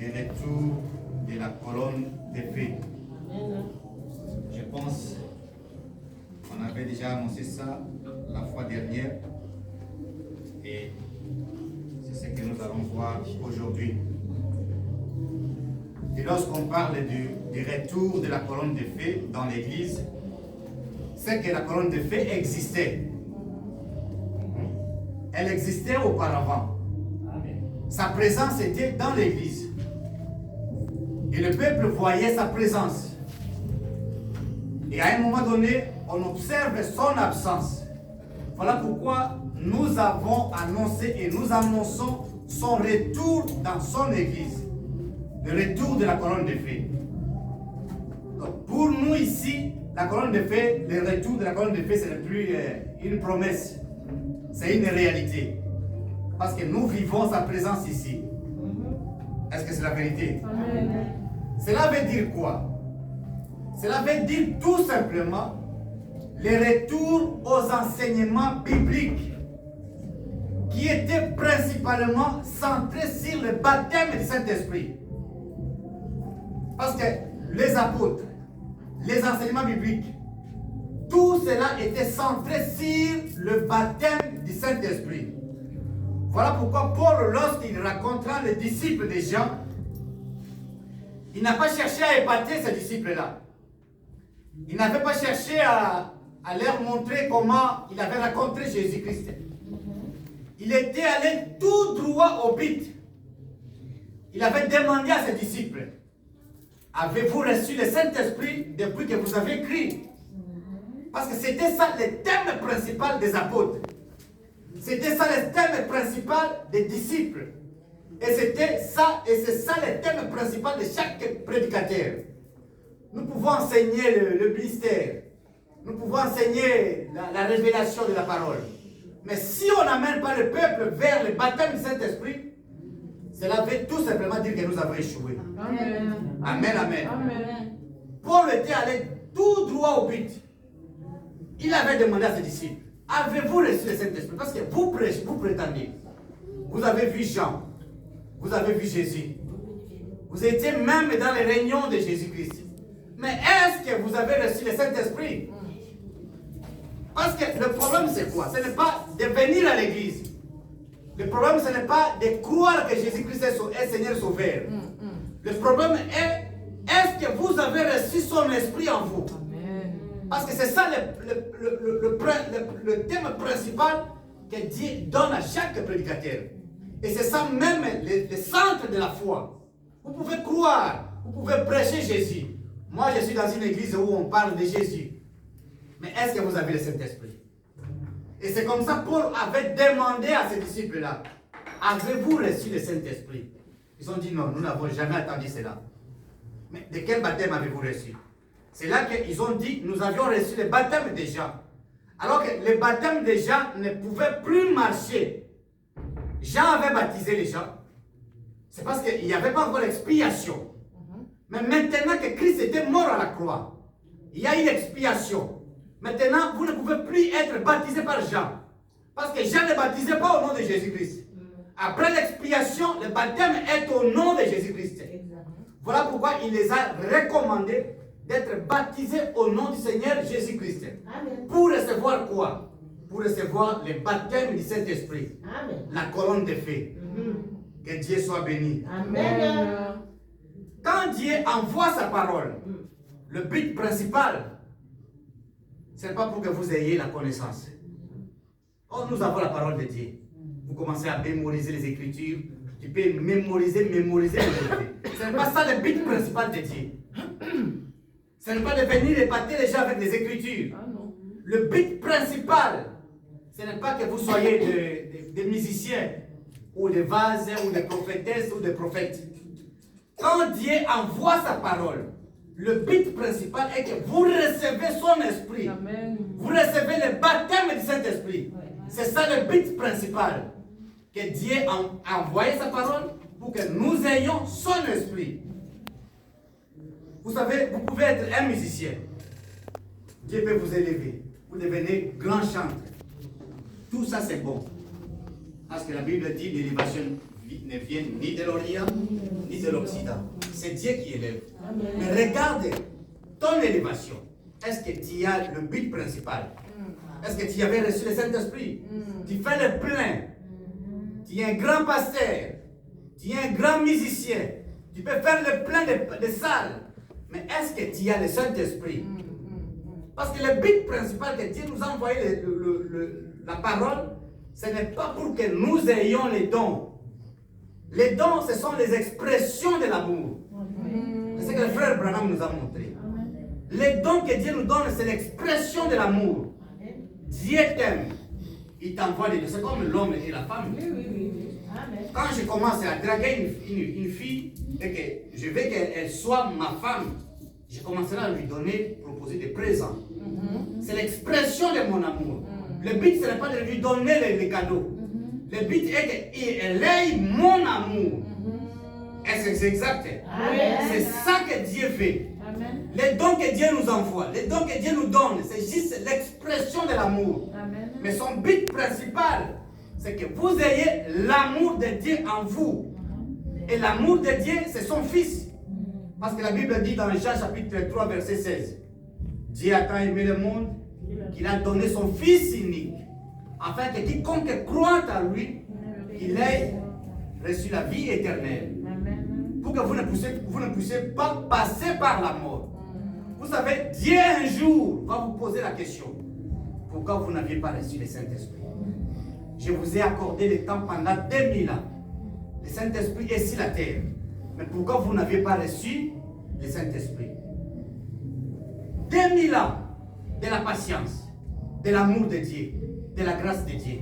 le retour de la colonne de feu. Je pense qu'on avait déjà annoncé ça la fois dernière et c'est ce que nous allons voir aujourd'hui. Et lorsqu'on parle du retour de la colonne de feu dans l'église, c'est que la colonne de feu existait. Elle existait auparavant. Sa présence était dans l'église. Et le peuple voyait sa présence. Et à un moment donné, on observe son absence. Voilà pourquoi nous avons annoncé et nous annonçons son retour dans son église. Le retour de la colonne de feu. Donc pour nous ici, la colonne de feu, le retour de la colonne de feu, ce n'est plus une promesse. C'est une réalité. Parce que nous vivons sa présence ici. Est-ce que c'est la vérité? Amen. Cela veut dire quoi? Cela veut dire tout simplement le retour aux enseignements bibliques qui étaient principalement centrés sur le baptême du Saint-Esprit. Parce que les apôtres, les enseignements bibliques, tout cela était centré sur le baptême du Saint-Esprit. Voilà pourquoi Paul, lorsqu'il rencontra les disciples de Jean, il n'a pas cherché à épater ces disciples-là. Il n'avait pas cherché à leur montrer comment il avait rencontré Jésus-Christ. Il était allé tout droit au but. Il avait demandé à ses disciples, avez-vous reçu le Saint-Esprit depuis que vous avez cru? Parce que c'était ça le thème principal des apôtres. C'était ça le thème principal des disciples. Et c'était ça, et c'est ça le thème principal de chaque prédicateur. Nous pouvons enseigner le mystère. Nous pouvons enseigner la révélation de la parole. Mais si on n'amène pas le peuple vers le baptême du Saint-Esprit, cela veut tout simplement dire que nous avons échoué. Amen. Amen, amen. Amen. Paul était allé tout droit au but. Il avait demandé à ses disciples, avez-vous reçu le Saint-Esprit? Parce que vous prêchez, vous prétendez. Vous avez vu Jean. Vous avez vu Jésus. Vous étiez même dans les réunions de Jésus-Christ. Mais est-ce que vous avez reçu le Saint-Esprit? Parce que le problème c'est quoi? Ce n'est pas de venir à l'église. Le problème ce n'est pas de croire que Jésus-Christ est Seigneur Sauveur. Le problème est-ce que vous avez reçu son esprit en vous? Parce que c'est ça le thème principal que Dieu donne à chaque prédicateur. Et c'est ça même le centre de la foi. Vous pouvez croire, vous pouvez prêcher Jésus. Moi, je suis dans une église où on parle de Jésus. Mais est-ce que vous avez le Saint-Esprit? Et c'est comme ça que Paul avait demandé à ses disciples-là, avez-vous reçu le Saint-Esprit? Ils ont dit non, nous n'avons jamais entendu cela. Mais de quel baptême avez-vous reçu? C'est là qu'ils ont dit, nous avions reçu le baptême de Jean. Alors que le baptême de Jean ne pouvait plus marcher. Jean avait baptisé les gens. C'est parce qu'il n'y avait pas encore l'expiation. Mais maintenant que Christ était mort à la croix, il y a une expiation. Maintenant, vous ne pouvez plus être baptisé par Jean. Parce que Jean ne baptisait pas au nom de Jésus-Christ. Après l'expiation, le baptême est au nom de Jésus-Christ. Voilà pourquoi il les a recommandés d'être baptisés au nom du Seigneur Jésus-Christ. Pour recevoir quoi? Pour recevoir le baptême du Saint-Esprit. La colonne de feu. Que Dieu soit béni. Amen. Quand Dieu envoie sa parole, le but principal, ce n'est pas pour que vous ayez la connaissance. Oh, nous avons la parole de Dieu. Vous commencez à mémoriser les Écritures. Tu peux mémoriser. Ce n'est pas ça le but principal de Dieu. Ce n'est pas de venir épater les gens avec les Écritures. Le but principal, ce n'est pas que vous soyez des musiciens, ou des vases, ou des prophétesses, ou des prophètes. Quand Dieu envoie sa parole, le but principal est que vous recevez son esprit. Amen. Vous recevez le baptême du Saint-Esprit. C'est ça le but principal. Que Dieu a envoyé sa parole pour que nous ayons son esprit. Vous savez, vous pouvez être un musicien. Dieu peut vous élever. Vous devenez grand chanteur. Tout ça c'est bon. Parce que la Bible dit l'élévation ne vient ni de l'Orient, ni de l'Occident. C'est Dieu qui élève. Mais regarde ton élévation. Est-ce que tu as le but principal? Est-ce que tu avais reçu le Saint-Esprit? Tu fais le plein. Tu es un grand pasteur. Tu es un grand musicien. Tu peux faire le plein de salles. Mais est-ce que tu as le Saint-Esprit? Parce que le but principal que Dieu nous a envoyé la parole, ce n'est pas pour que nous ayons les dons. Les dons, ce sont les expressions de l'amour. C'est ce que le frère Branham nous a montré. Les dons que Dieu nous donne, c'est l'expression de l'amour. Dieu t'aime. Il t'envoie les deux. C'est comme l'homme et la femme. Quand je commence à draguer une fille et que je veux qu'elle soit ma femme, je commencerai à lui proposer des présents. C'est l'expression de mon amour. Le but, ce n'est pas de lui donner les cadeaux. Le but est qu'elle ait mon amour. Et c'est exact. C'est ça que Dieu fait. Les dons que Dieu nous envoie, les dons que Dieu nous donne, c'est juste l'expression de l'amour. Mais son but principal, c'est que vous ayez l'amour de Dieu en vous. Et l'amour de Dieu, c'est son Fils. Parce que la Bible dit dans Jean chapitre 3, verset 16, Dieu a tant aimé le monde qu'il a donné son Fils unique, afin que quiconque croit en lui, il ait reçu la vie éternelle. Pour que vous ne puissiez pas passer par la mort. Vous savez, Dieu un jour va vous poser la question. Pourquoi vous n'aviez pas reçu le Saint-Esprit? Je vous ai accordé le temps pendant 2000 ans. Le Saint-Esprit est sur la terre. Mais pourquoi vous n'aviez pas reçu le Saint-Esprit? 2000 ans de la patience, de l'amour de Dieu, de la grâce de Dieu.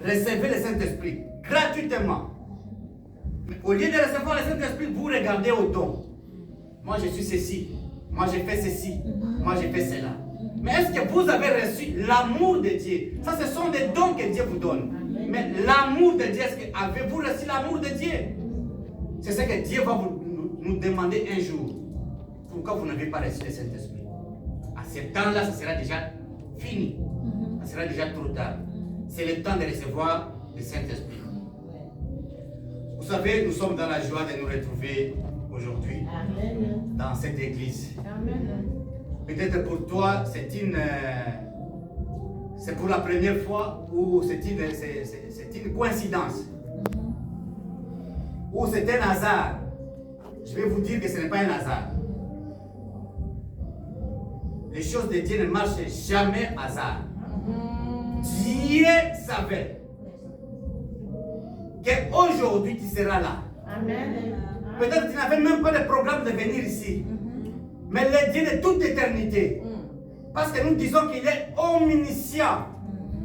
Recevez le Saint-Esprit gratuitement. Mais au lieu de recevoir le Saint-Esprit, vous regardez au don. Moi je suis ceci, moi j'ai fait ceci, moi j'ai fait cela. Mais est-ce que vous avez reçu l'amour de Dieu? Ça, ce sont des dons que Dieu vous donne. Mais l'amour de Dieu, est-ce que avez-vous reçu l'amour de Dieu? C'est ce que Dieu va nous demander un jour. Pourquoi vous n'avez pas reçu le Saint-Esprit? À ce temps-là, ça sera déjà fini. Ça sera déjà trop tard. C'est le temps de recevoir le Saint-Esprit. Vous savez, nous sommes dans la joie de nous retrouver aujourd'hui dans cette église. Peut-être pour toi, c'est pour la première fois ou c'est une coïncidence. Ou c'est un hasard. Je vais vous dire que ce n'est pas un hasard. Les choses de Dieu ne marchent jamais hasard. Dieu savait qu'aujourd'hui tu seras là. Peut-être que tu n'avais même pas le programme de venir ici. Mais le Dieu de toute éternité, parce que nous disons qu'il est omniscient,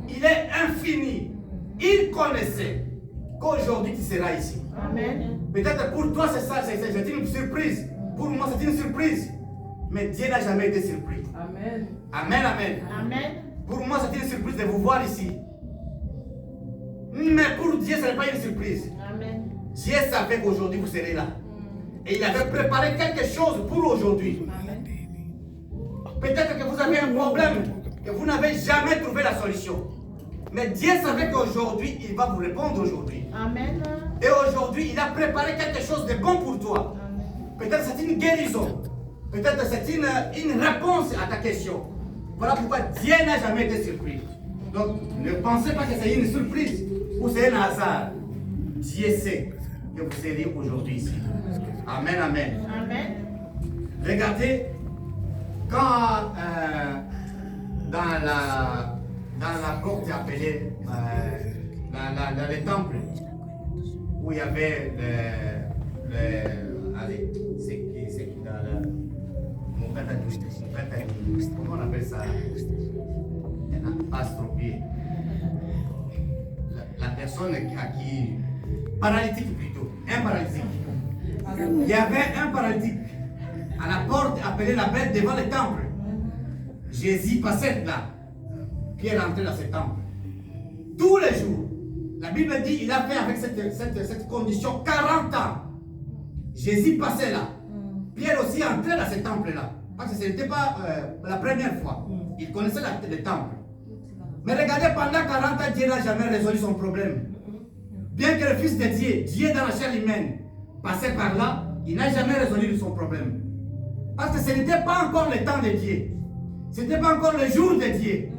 il est infini, il connaissait qu'aujourd'hui tu seras ici. Peut-être pour toi c'est ça, c'est une surprise. Pour moi c'est une surprise. Mais Dieu n'a jamais été surpris. Amen. Amen, amen. Amen. Pour moi c'est une surprise de vous voir ici. Mais pour Dieu ce n'est pas une surprise. Amen. Dieu savait qu'aujourd'hui vous serez là. Et il avait préparé quelque chose pour aujourd'hui. Peut-être que vous avez un problème, que vous n'avez jamais trouvé la solution. Mais Dieu savait qu'aujourd'hui, il va vous répondre aujourd'hui. Amen. Et aujourd'hui, il a préparé quelque chose de bon pour toi. Peut-être c'est une guérison. Peut-être c'est une réponse à ta question. Voilà pourquoi Dieu n'a jamais été surpris. Donc, ne pensez pas que c'est une surprise ou c'est un hasard. Dieu sait que vous serez aujourd'hui ici. Amen, amen. Amen. Regardez, quand dans la porte appelée dans le temple, où il y avait allez, c'est dans mon père comment on appelle ça? Astropie. La personne à qui, paralytique plutôt, un paralytique. Il y avait un paralytique à la porte appelée la bête devant le temple. Jésus passait là. Pierre rentrait dans ce temple. Tous les jours. La Bible dit qu'il a fait avec cette condition 40 ans. Jésus passait là. Pierre aussi entrait dans ce temple-là. Parce que ce n'était pas la première fois. Il connaissait le temple. Mais regardez, pendant 40 ans, Dieu n'a jamais résolu son problème. bien que le Fils de Dieu, Dieu dans la chair humaine, passait par là, il n'a jamais résolu son problème. Parce que ce n'était pas encore le temps de Dieu. Ce n'était pas encore le jour de Dieu.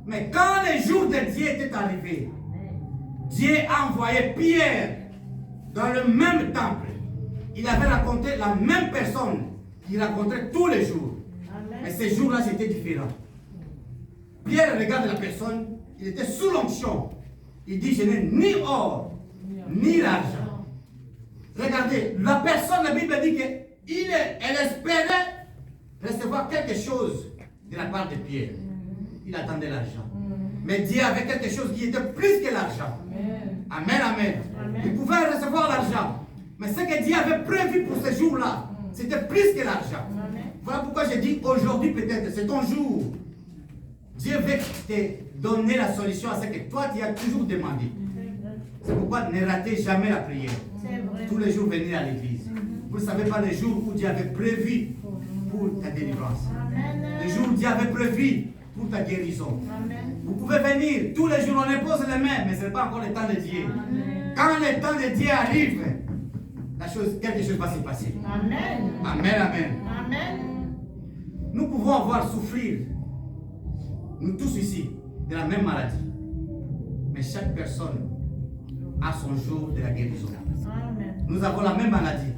Mais quand le jour de Dieu était arrivé, Dieu a envoyé Pierre dans le même temple. Il avait raconté la même personne qu'il rencontrait tous les jours. Mais ces jours-là, c'était différent. Pierre regarde la personne, il était sous l'onction. Il dit, je n'ai ni or, ni l'argent. Regardez, la personne, la Bible dit qu'elle espérait recevoir quelque chose de la part de Pierre. Il attendait l'argent. Mais Dieu avait quelque chose qui était plus que l'argent. Amen, amen. Il pouvait recevoir l'argent. Mais ce que Dieu avait prévu pour ce jour-là, c'était plus que l'argent. Voilà pourquoi je dis aujourd'hui peut-être, c'est ton jour. Dieu veut te donner la solution à ce que toi tu as toujours demandé. C'est pourquoi ne ratez jamais la prière. Tous les jours venir à l'église. Vous ne savez pas le jour où Dieu avait prévu pour ta délivrance. Le jour où Dieu avait prévu pour ta guérison. Vous pouvez venir tous les jours, on impose les mains, mais ce n'est pas encore le temps de Dieu. Quand le temps de Dieu arrive, quelque chose va se passer. Amen. Amen, amen. Amen. Nous pouvons avoir souffrir, nous tous ici, de la même maladie. Mais chaque personne a son jour de la guérison. Amen. Nous avons la même maladie.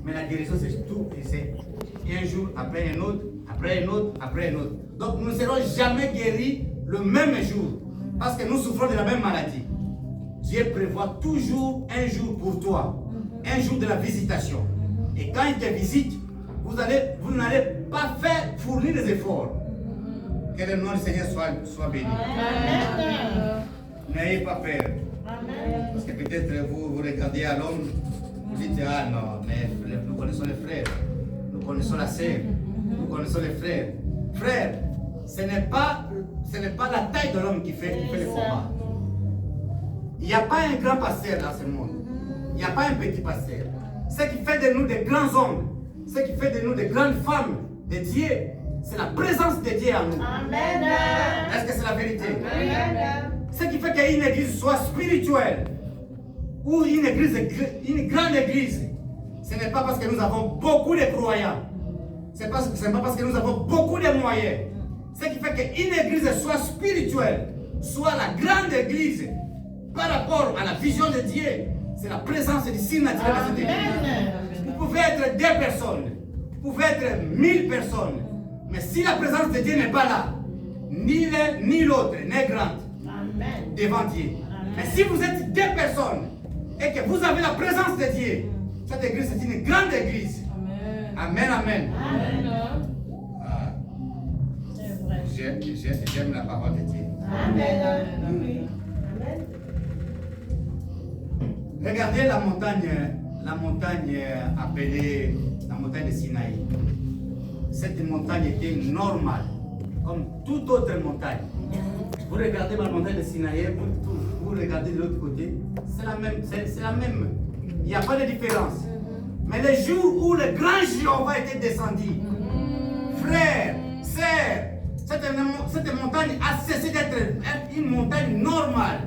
Mais la guérison, c'est tout. C'est un jour après un autre, après un autre, après un autre. Donc nous ne serons jamais guéris le même jour. Parce que nous souffrons de la même maladie. Dieu prévoit toujours un jour pour toi. Un jour de la visitation. Et quand il te visite, vous n'allez pas fournir des efforts. Que le nom du Seigneur soit béni. N'ayez pas peur. Amen. Parce que peut-être vous regardez à l'homme, vous dites, ah non, mais nous connaissons les frères, nous connaissons la sœur, nous connaissons les frères. Frères, ce n'est pas la taille de l'homme qui fait le combat. Il n'y a pas un grand pasteur dans ce monde. Il n'y a pas un petit pasteur. Ce qui fait de nous des grands hommes, ce qui fait de nous des grandes femmes de Dieu, c'est la présence de Dieu en nous. Amen. Est-ce que c'est la vérité? Amen. Ce qui fait qu'une église soit spirituelle ou une grande église, ce n'est pas parce que nous avons beaucoup de croyants. Ce n'est pas parce que nous avons beaucoup de moyens. Ce qui fait qu'une église soit spirituelle, soit la grande église par rapport à la vision de Dieu, c'est la présence du signe naturel dans cette église. Vous pouvez être 2 personnes, vous pouvez être 1000 personnes, mais si la présence de Dieu n'est pas là, ni l'un ni l'autre n'est grande devant Dieu. Mais si vous êtes 2 personnes et que vous avez la présence de Dieu, cette église c'est une grande église. Amen, amen. J'aime la parole de Dieu. Amen. Regardez la montagne appelée la montagne de Sinaï. Cette montagne était normale, comme toute autre montagne. Vous regardez la montagne de Sinaï, vous regardez de l'autre côté, c'est la même. Il n'y a pas de différence. Mais le jour où le grand Jéhovah était descendu, frères, sœurs, cette montagne a cessé d'être une montagne normale.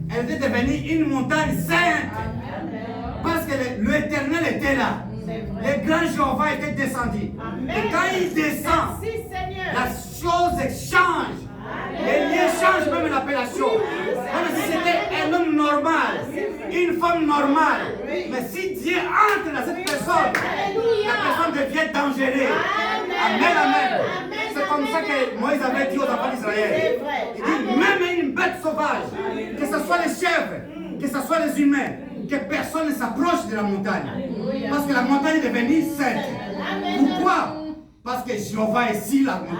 Elle est devenue une montagne sainte. Parce que l'Éternel était là. Le grand Jéhovah était descendu. Amen. Et quand il descend, la chose change. Les liens changent même l'appellation. Même si c'était un homme normal, une femme normale. Mais si Dieu entre dans cette personne, la personne devient dangereuse. Amen, amen. C'est comme ça que Moïse avait dit aux enfants d'Israël. Il dit, même une bête sauvage, que ce soit les chèvres, que ce soit les humains, que personne ne s'approche de la montagne. Parce que la montagne est devenue sainte. Pourquoi? Parce que Jéhovah est sur la montagne.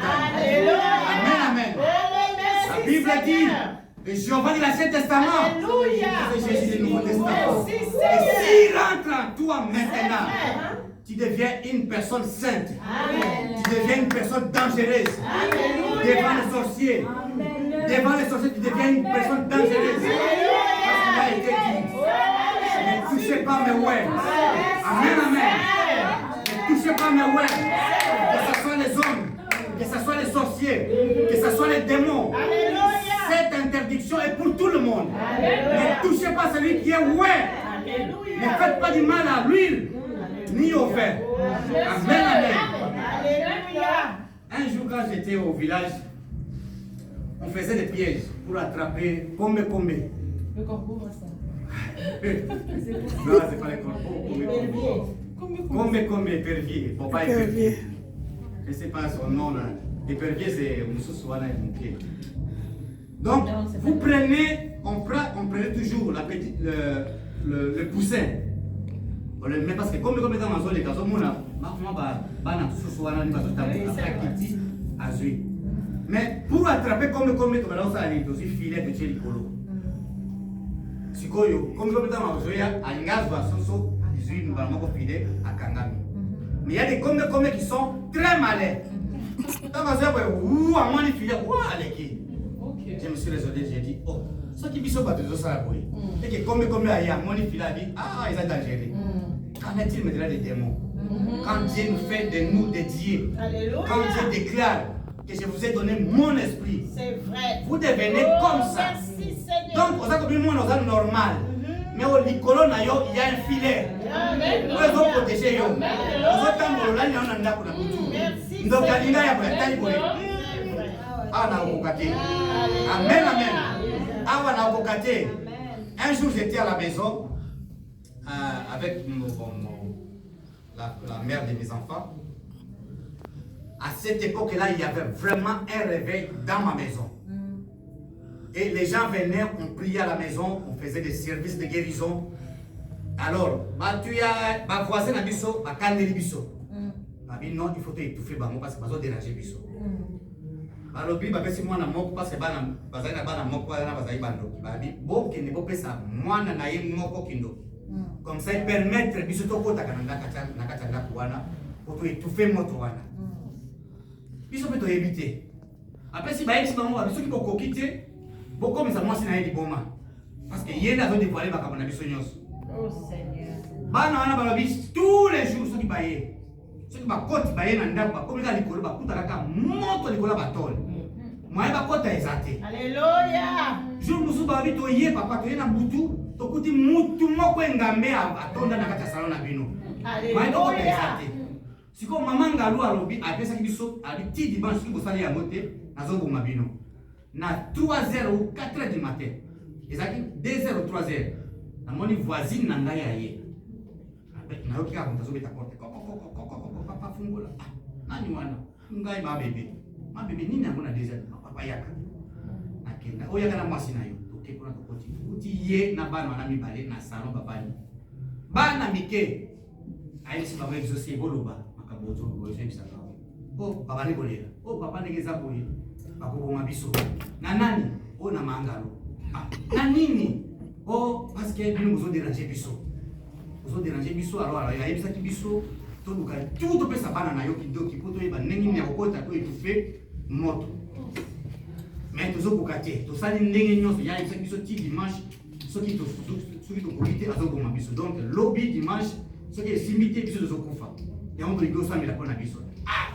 Amen, amen. La Bible dit, le Jéhovah de l'Ancien Testament, c'est Jésus du Nouveau Testament. Et s'il rentre en toi maintenant, tu deviens une personne sainte. Tu deviens une personne dangereuse. Devant les sorciers. Devant les sorciers, tu deviens une personne dangereuse. Parce qu'il a été dit, ne touchez pas mes ouins. Amen, amen. Ne touchez pas mes ouins. Que ce soit les hommes, que ce soit les sorciers, que ce soit les démons. Cette interdiction est pour tout le monde. monde. Ne touchez pas celui qui est ouais. Ne faites pas du mal à l'huile, ni au fer. Amen, amen. Un jour, quand j'étais au village, on faisait des pièges pour attraper Kombe. Le corbeau, ça. Non, c'est pas les corbeaux. Kombe, épervier. Bon, pas épervier. Je ne sais pas son nom là. Épervier, c'est Moussouana et mon pied. Donc, vous prenez, on prenait toujours le poussin. On le met parce que comme dans la zone de Kazo, mais pour attraper comme là, ça arrive aussi filet de Tchélicolo. Si comme dans la zone, à Ngaz, ils ont vraiment filet à Kangami. Mais il y a des comme qui sont très malins. Dans la zone, à moi, les filets, je me suis raisonné, j'ai dit, oh, ceux qui sont pas de ça, et que comme il y a mon fils a dit, ah, ils sont dangereux. Qu'en est-il maintenant des démons? Quand Dieu nous fait de nous des dieux, quand Dieu déclare que je vous ai donné mon esprit, c'est vrai. Vous devenez comme ça. Merci, Seigneur. Donc, on a comme moi, on a normal. Mais au Nicolo, il y a un filet. Nous devons protéger. Nous devons là, il y a un andako na kutu. Donc, il y a un taille pour Amen, amen. Un jour, j'étais à la maison avec la mère de mes enfants. À cette époque-là, il y avait vraiment un réveil dans ma maison. Et les gens venaient, on priait à la maison, on faisait des services de guérison. Alors, tu as ma voisine à Bisso, ma canne Bisso. Non, il faut étouffer parce que je déranger Bisso. Alors, puis, si moi, parce que comme ça, permettre Bisso pour étouffer moto. Bisso peut éviter. Après, si Bisso qui peut quitter, beaucoup de moi, c'est Boma. Parce que y a des dévoilés par Bisso. Oh Seigneur. Tous les jours, ceux qui baillent. Ceux qui baillent, baillent dans le comme ils ont moto Nicolas Batol. Moi, je vais exacté. Alléluia. Jour nous sommes habitués, papa, tu es dans Boutou, tu écoutes Moutou, moi, quand on a attendre dans la salon à Bino. Moi, je vais exacté. Si comme maman Galou a lobby, après ça, qui sont à petit dimanche, qui vous allez à monter, à Zobo Mabino. Na 3h ou 4h du matin. Et ça, 2h ou 3h. Na mon voisine n'a pas yé. Avec na yoki ka mtazo beta porte. Papa fungola. Nani wana? Ngai ma bébé. Ma bébé nini ngona 2h. Papa yaka. Nakenda. Oya kana mwasi na yo. Toke kuna tokoti. Uti ye na bana na mibale na salon papa ni. Bana mike. Ayi si baba exaucer boloba. Makabozo bozo bisaka. Oh papa ni bolera. Oh papa negeza boye. Bakoboma biso. Na nani? Oh na mangalo. Ah, na nini? Oh, parce que nous vous déranger biso. Vous déranger biso alors il y a ça qui biso tout peut ça banana yo qui doki poto eba nengi ne okota to étouffer moto. Mais tout ça pour cater. Tout ça nengi nyoso ya ça biso ti dimanche ceux qui to comité azoboma biso. Donc lobby dimanche ceux qui simité biso de zokufa. Ya on rigo ça mais la kona biso. Ah.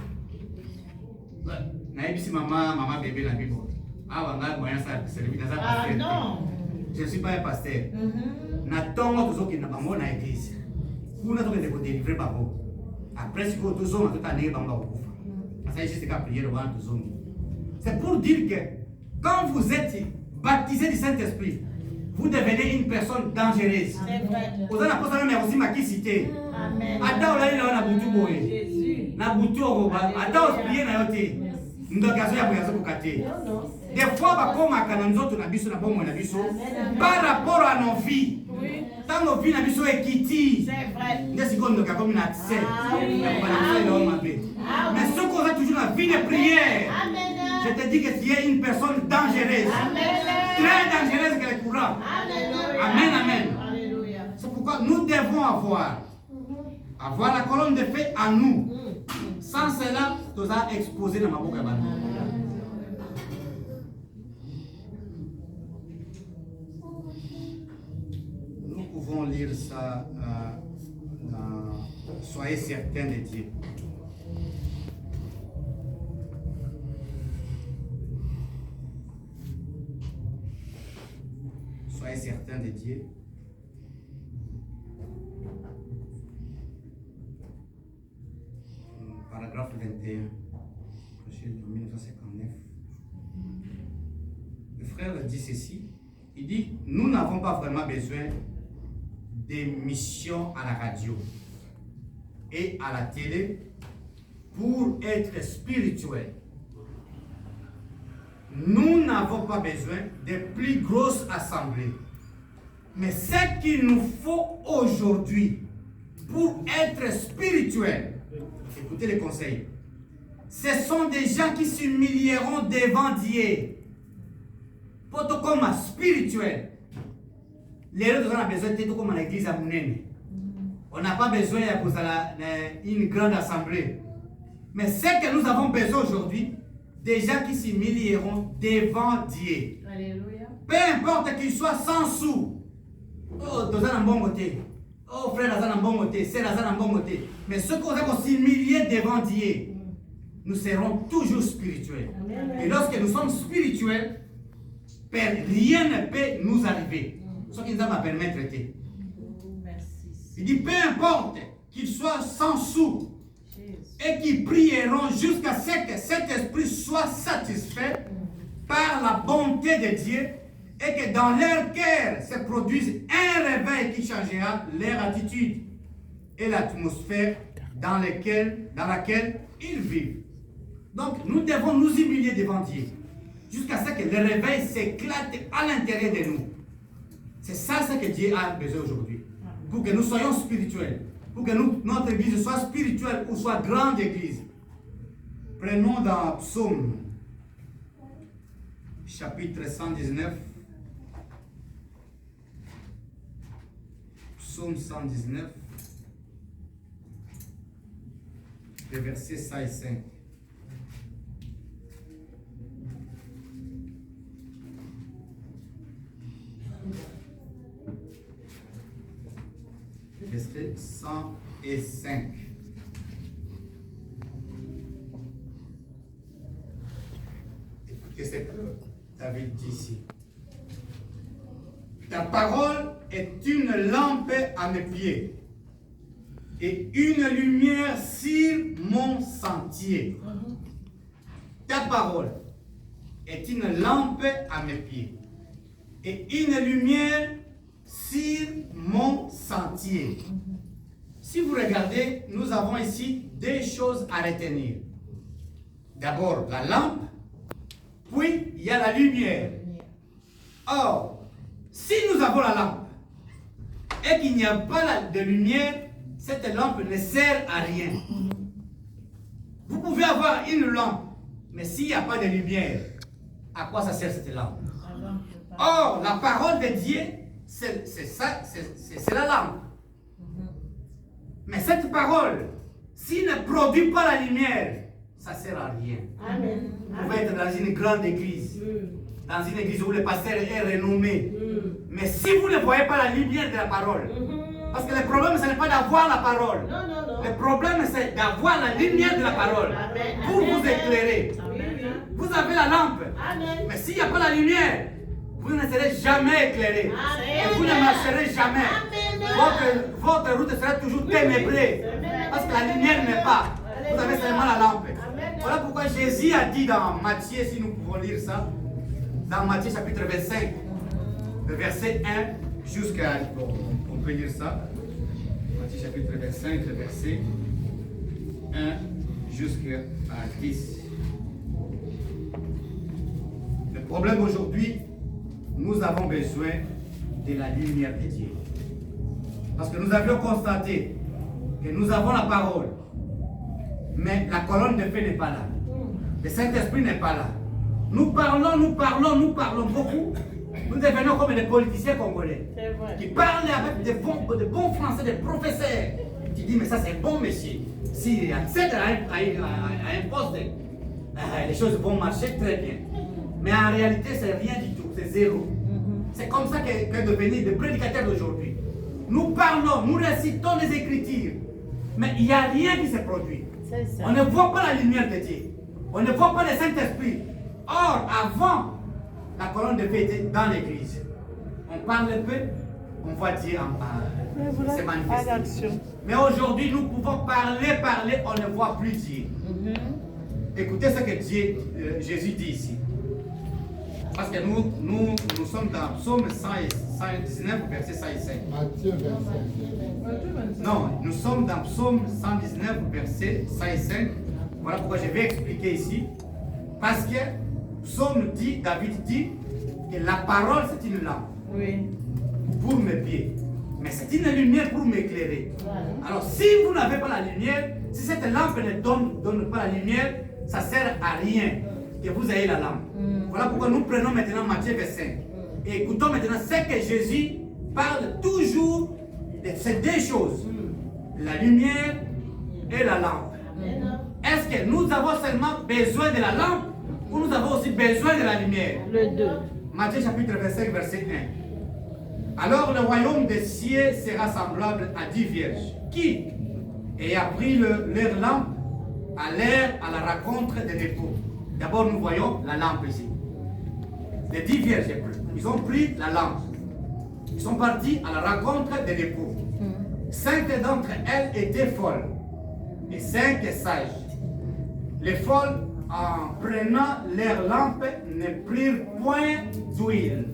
Na ebisi mama bébé na bibo. Ah wanga moyen ça servir dans ça. Ah non. Je ne suis pas un pasteur. N'attends pas que nous avons une église. Nous avons délivré par vous. Après, si vous avez tout année, c'est pour dire que quand vous êtes baptisé du Saint-Esprit, vous devenez une personne dangereuse. Vous avez la personne mais aussi ma qui cité. Amen. Attends là il a na butu boye. Jésus. Na butu oba. Attends prier na yote. Ndokazo ya kuyaza kukate. Des fois, par rapport à nos vies, tant nos vies sont équitées, c'est comme un accès. Mais ce qu'on a toujours la vie de prière, je te dis que tu es une personne dangereuse, très dangereuse que les courants. Amen, amen. C'est pourquoi nous devons avoir la colonne de feu en nous. Sans cela, tu as exposé dans ma bouche. Nous pouvons lire ça dans Soyez certains de Dieu. certain de Dieu. Paragraphe 21, en 1959. Le frère dit ceci, il dit, nous n'avons pas vraiment besoin d'émissions à la radio et à la télé pour être spirituels. Nous n'avons pas besoin de plus grosses assemblées. Mais ce qu'il nous faut aujourd'hui pour être spirituels, écoutez les conseils, ce sont des gens qui s'humilieront devant Dieu. Pour tout comme spirituel. Les autres, on a besoin de tout comme l'église à Mounene. On n'a pas besoin d'une grande assemblée. Mais ce que nous avons besoin aujourd'hui, des gens qui s'humilieront devant Dieu. Alléluia. Peu importe qu'ils soient sans sous. Oh, dans un bon côté. Oh, frère, dans un bon côté. C'est dans un bon côté. Mais ceux qui vont s'humilier devant Dieu, nous serons toujours spirituels. Amen. Et lorsque nous sommes spirituels, rien ne peut nous arriver. Ce qui nous a permis de traiter. Merci. Il dit, peu importe qu'ils soient sans sous, Jésus. et qui prieront jusqu'à ce que cet esprit soit satisfait par la bonté de Dieu et que dans leur cœur se produise un réveil qui changera leur attitude et l'atmosphère dans laquelle ils vivent. Donc nous devons nous humilier devant Dieu jusqu'à ce que le réveil s'éclate à l'intérieur de nous. C'est ça ce que Dieu a besoin aujourd'hui. Pour que nous soyons spirituels. Pour que notre église soit spirituelle ou soit grande église. Prenons dans Psaume, chapitre 119. Psaume 119, les versets 5 et 5. Verset 105. Écoutez ce que David dit ici. Ta parole est une lampe à mes pieds et une lumière sur mon sentier. Ta parole est une lampe à mes pieds et une lumière sur mon sentier. Si vous regardez, nous avons ici deux choses à retenir. D'abord, la lampe, puis il y a la lumière. Or, si nous avons la lampe et qu'il n'y a pas de lumière, cette lampe ne sert à rien. Vous pouvez avoir une lampe, mais s'il n'y a pas de lumière, à quoi ça sert cette lampe? Or, la parole de Dieu, c'est ça, c'est la lampe. Mais cette parole, s'il ne produit pas la lumière, ça ne sert à rien. Amen. Vous pouvez être dans une grande église, dans une église où le pasteur est renommé. Mais si vous ne voyez pas la lumière de la parole, parce que le problème, ce n'est pas d'avoir la parole. Non, non, non. Le problème, c'est d'avoir la lumière de la parole pour vous éclairer. Vous avez la lampe, Amen. mais s'il n'y a pas la lumière, vous ne serez jamais éclairé. Et vous ne marcherez jamais. Votre route sera toujours ténébrée. Parce que la lumière n'est pas. Vous avez seulement la lampe. Voilà pourquoi Jésus a dit dans Matthieu, si nous pouvons lire ça, dans Matthieu chapitre 25, le verset 1 jusqu'à... On peut lire ça. Matthieu chapitre 25, le verset 1 jusqu'à 10. Le problème aujourd'hui, nous avons besoin de la lumière de Dieu. Parce que nous avions constaté que nous avons la parole, mais la colonne de feu n'est pas là. Le Saint-Esprit n'est pas là. Nous parlons beaucoup. Nous devenons comme des politiciens congolais qui parlent avec de bons français, des professeurs. Tu dis, mais ça c'est bon, monsieur. Si accède à un poste, les choses vont marcher très bien. Mais en réalité, c'est rien du tout, c'est zéro. C'est comme ça qu'est devenu le prédicateur d'aujourd'hui. Nous parlons, nous récitons les Écritures, mais il n'y a rien qui se produit. On ne voit pas la lumière de Dieu. On ne voit pas le Saint-Esprit. Or, avant, la colonne de feu était dans l'église. on parle peu, on voit Dieu se manifester. Action. Mais aujourd'hui, nous pouvons parler, on ne voit plus Dieu. Écoutez ce que Jésus dit ici. Parce que nous sommes dans Psaume 119, verset 105. Matthieu 25. Non, nous sommes dans Psaume 119, verset 105. Voilà pourquoi je vais expliquer ici. Parce que Psaume dit, David dit, que la parole c'est une lampe Oui. pour mes pieds. Mais c'est une lumière pour m'éclairer. Alors si vous n'avez pas la lumière, si cette lampe ne donne pas la lumière, ça ne sert à rien que vous ayez la lampe. Voilà pourquoi nous prenons maintenant Matthieu 25. Et écoutons maintenant ce que Jésus parle toujours de ces deux choses. La lumière et la lampe. Est-ce que nous avons seulement besoin de la lampe ou nous avons aussi besoin de la lumière? Le 2. Matthieu chapitre 25, verset 1. Alors le royaume des cieux sera semblable à 10 vierges qui, ayant pris leur lampe, allèrent à la rencontre des dépôts. D'abord nous voyons la lampe ici. Les 10 vierges, ils ont pris la lampe. Ils sont partis à la rencontre des dépôts. 5 d'entre elles étaient folles et 5 sages. Les folles, en prenant leur lampe, ne prirent point d'huile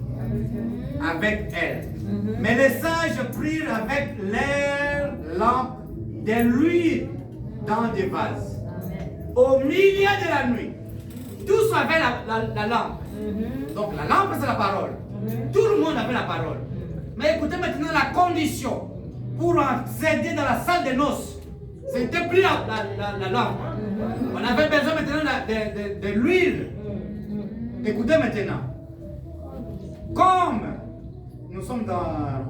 avec elles. Mais les sages prirent avec leur lampe de l'huile dans des vases. Au milieu de la nuit, tous avaient la lampe. Donc la lampe c'est la parole. Tout le monde avait la parole. Mais écoutez maintenant la condition pour accéder dans la salle de noces. C'était plus la lampe. On avait besoin maintenant de l'huile. Écoutez maintenant. Comme nous sommes dans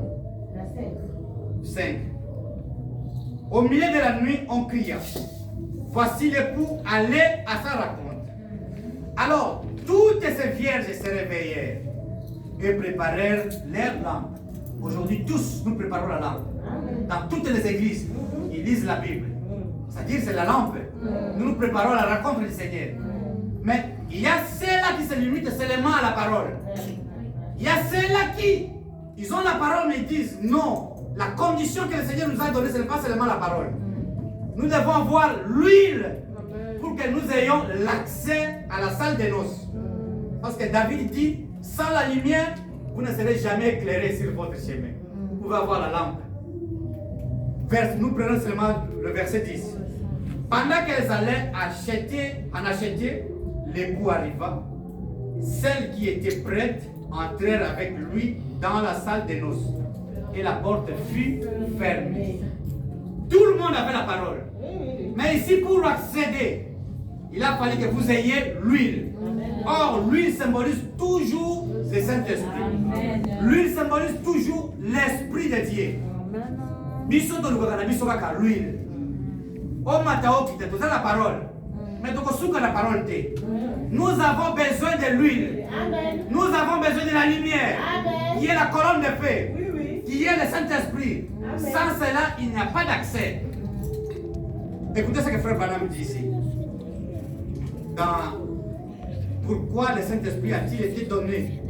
5. Au milieu de la nuit, on cria. Voici l'époux, allez à sa rencontre. Alors, toutes ces vierges se réveillèrent et préparèrent leur lampe. Aujourd'hui, tous, nous préparons la lampe. Dans toutes les églises, ils lisent la Bible. C'est-à-dire, c'est la lampe. Nous préparons la rencontre du Seigneur. Mais il y a ceux-là qui se limitent seulement à la parole. Il y a ceux-là qui, ils ont la parole, mais ils disent non. La condition que le Seigneur nous a donnée, ce n'est pas seulement la parole. Nous devons avoir l'huile pour que nous ayons l'accès à la salle des noces. Parce que David dit, sans la lumière, vous ne serez jamais éclairé sur votre chemin. Vous pouvez avoir la lampe. Nous prenons seulement le verset 10. Pendant qu'elles allaient en acheter, l'époux arriva. Celles qui étaient prêtes entrèrent avec lui dans la salle des noces. Et la porte fut fermée. Tout le monde avait la parole. Mais ici, pour accéder, il a fallu que vous ayez l'huile. Or, l'huile symbolise toujours le Saint-Esprit. L'huile symbolise toujours l'Esprit de Dieu. Biso to lukaka na biso kaka l'huile. O matao kita toza la parole. Mais tokosuka la parole te. Nous avons besoin de l'huile. Nous avons besoin de la lumière. Qui est la colonne de feu. Qui est le Saint-Esprit. Sans cela, il n'y a pas d'accès. Écoutez ce que Frère Branham dit ici. Pourquoi le Saint-Esprit a-t-il été donné?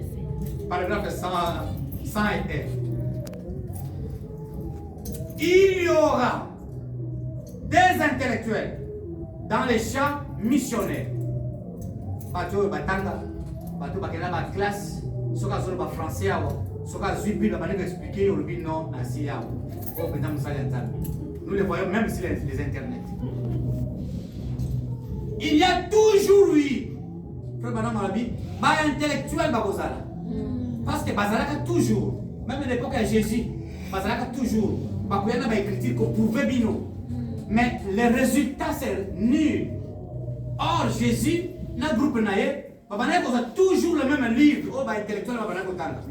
Paragraphe 101. Il y aura des intellectuels dans les champs missionnaires. Bateau batanga, bateau bakela ba classe, soka zolo ba français awo, soka zuibi ba mané expliquer au non ainsi awo. Oh mesdames nous les voyons même sur les internets. Il y a toujours eu, frère Madame Malabi, ba intellectuel ba kozala. Parce que bazalaka toujours, même à l'époque de Jésus, bazalaka toujours. Bakuyana ba écriture qu'on pouvait bino. Mais le résultat c'est nul. Or Jésus, notre groupe naïe, babana ko toujours le même livre, oh ba intellectuel babana ko tanga.